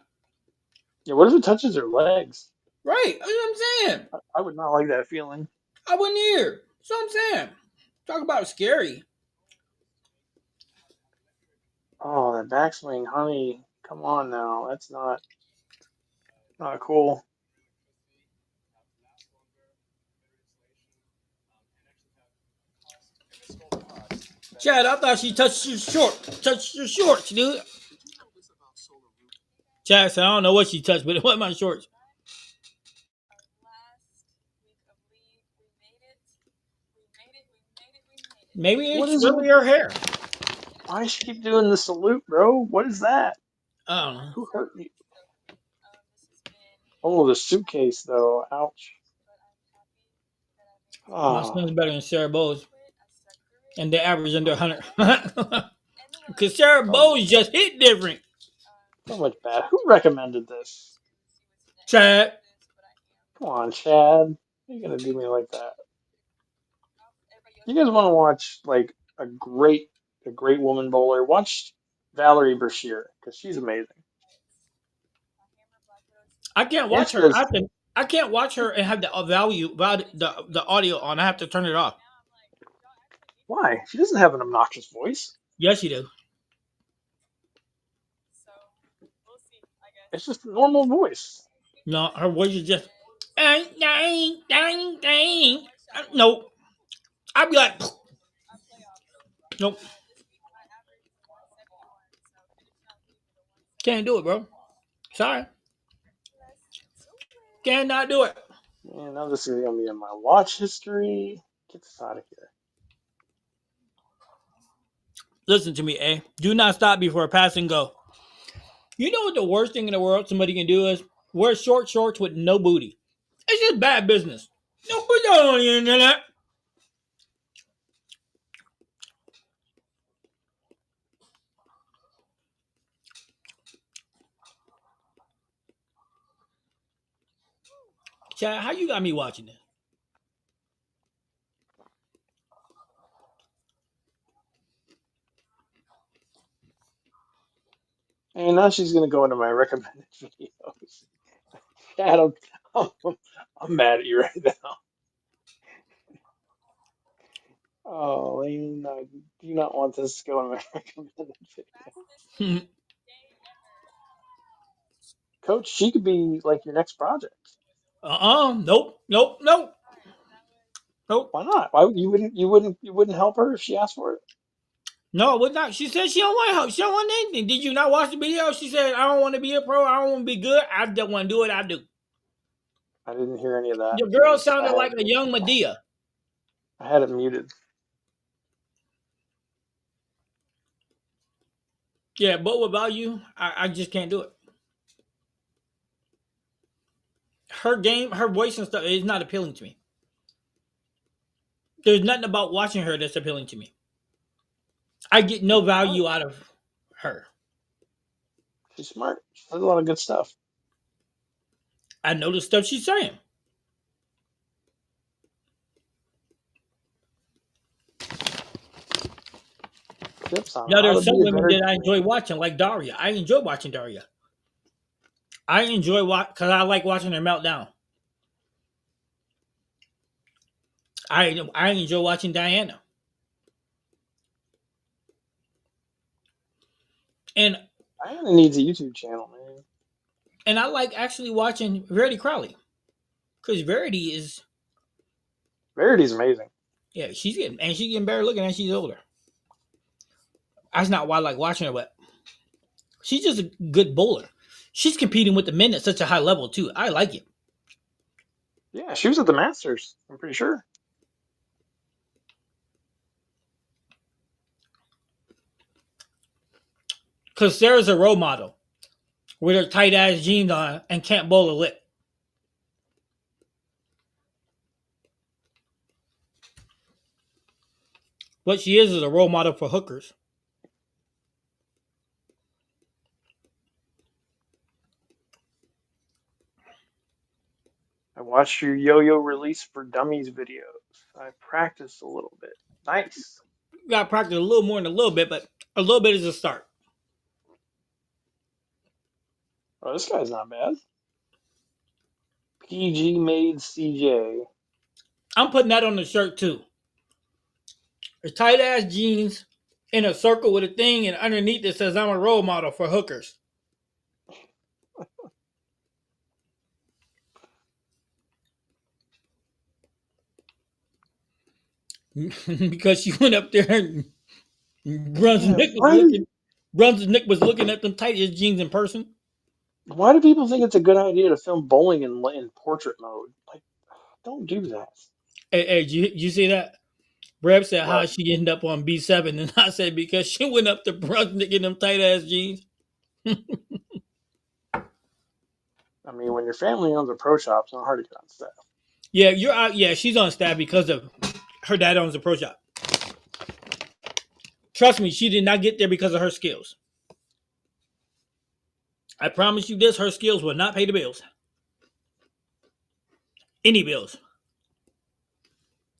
Yeah, what if it touches her legs? Right? That's what I'm saying. I would not like that feeling. I wouldn't hear. That's what I'm saying. Talk about scary. Oh, that backswing, honey. Come on now. That's not cool. Chad, I thought she touched your shorts, dude. Chad said, I don't know what she touched, but it wasn't my shorts. Maybe What it's is it really with? her hair. Why does she keep doing the salute, bro? What is that? I don't know. Who hurt you? Oh, the suitcase though. Ouch. My Ah, son's better than Sarah Bowles, and they average under 100. Because Sarah so Bowles just hit different. so much bad. Who recommended this? Chad, Come on, Chad. You're gonna do me like that. You guys want to watch like a great woman bowler? Watch Valerie Brashear because she's amazing. I can't And watch she her. does. I can't watch her and have the the audio on. I have to turn it off. Why? She doesn't have an obnoxious voice. Yes, you do. It's just a normal voice. No, her voice is just dang, dang, dang, dang. Nope. I'd be like, nope, can't do it, bro. Sorry, cannot do it. Man, now this is gonna be in my watch history. Get this out of here. Listen to me, eh? Do not stop before pass and go. You know what the worst thing in the world somebody can do is wear short shorts with no booty. It's just bad business. Don't put that on the internet. Chad, how you got me watching this? And now she's gonna go into my recommended videos. Chad, I'm, I'm mad at you right now. Oh, Lane, I do not want this to go in my recommended video. Coach, she could be like your next project. Nope. Nope. Nope. Nope. Why not? Why you wouldn't help her if she asked for it? No, I would not. She said she don't want help. She don't want anything. Did you not watch the video? She said, I don't want to be a pro. I don't want to be good. I don't want to do what I do. I didn't hear any of that The girl because sounded like a young Medea. I had it muted. Yeah, but without you, I just can't do it. Her game, her voice and stuff is not appealing to me. There's nothing about watching her that's appealing to me. I get no She's smart. value out of her. She's smart. She does a lot of good stuff. I know the stuff she's saying. Tips on Now, how to there's some be a women better that I enjoy teammate. watching, like Daria. I enjoy watching Daria. I enjoy because I like watching her meltdown. I enjoy watching Diana, and Diana needs a YouTube channel, man. I like actually watching Verity Crowley because Verity is Verity's amazing. she's getting better looking as she's older. That's not why I like watching her, but she's just a good bowler. She's competing with the men at such a high level too. I like it Yeah, she was at the Masters. I'm pretty sure. because Sarah's a role model with her tight ass jeans on and can't bowl a lick. What she is a role model for hookers. I watched your yo-yo release for dummies videos. I practiced a little bit. Nice. You got to practice a little more than a little bit, but a little bit is a start. Oh, this guy's not bad. PG made CJ. I'm putting that on the shirt too. Her tight ass jeans in a circle with a thing, and underneath it says, "I'm a role model for hookers." Because she went up there and Yeah, Brunswick Nick was looking at them tight ass jeans in person. why do people think it's a good idea to film bowling in portrait mode? Like, don't do that. Hey, you see that? Breb said how What? she ended up on B7, and I said because she went up to Brunswick in them tight ass jeans. I mean, when your family owns a pro shop, it's not hard to get on staff. Yeah, you're out. Yeah, she's on staff because of her dad owns a pro shop. Trust me, she did not get there because of her skills. I promise you this, her skills will not pay the bills. Any bills.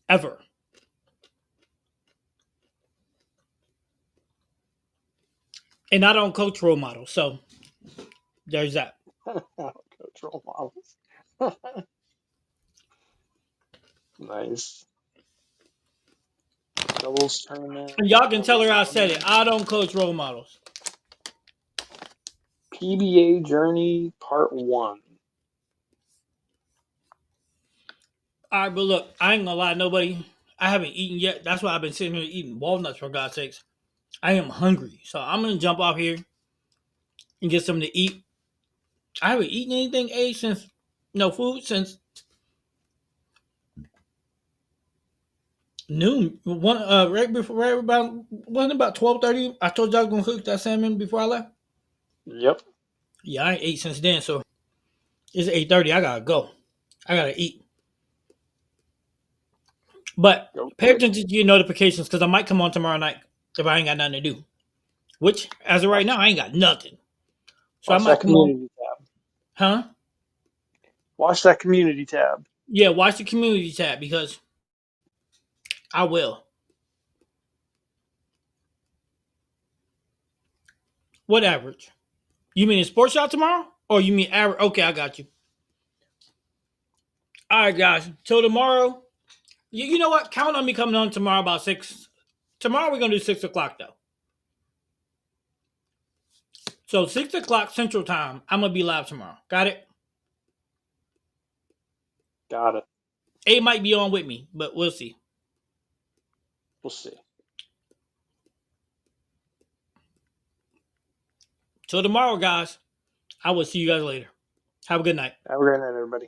Ever. And I don't coach role models, so there's that. Coach role models. Nice. Doubles tournament. And y'all can tell her I Doubles said it. I don't coach role models. PBA Journey Part 1. All right, but look, I ain't gonna lie to nobody. I haven't eaten yet. That's why I've been sitting here eating walnuts for God's sakes. I am hungry, so I'm gonna jump off here and get something to eat. I haven't eaten anything, since no food since noon. One right about wasn't it about 12:30. I told you I was gonna cook that salmon before I left. Yep. Yeah, I ain't ate since then, so it's 8:30. I gotta go. I gotta eat. But Go pay for it. attention to your notifications because I might come on tomorrow night if I ain't got nothing to do. Which, as of right now, I ain't got nothing. So I Watch might that come on. community tab. Huh? Watch that community tab. Yeah, watch the community tab because I will. What average? You mean in sports shot tomorrow? Or you mean average? Okay, I got you. All right, guys. Till tomorrow. You know what? Count on me coming on tomorrow about 6. Tomorrow we're going to do 6 o'clock, though. So 6 o'clock Central Time, I'm going to be live tomorrow. Got it? Got it. A might be on with me, but we'll see. We'll see. Till tomorrow, guys. I will see you guys later. Have a good night. Have a great night, everybody.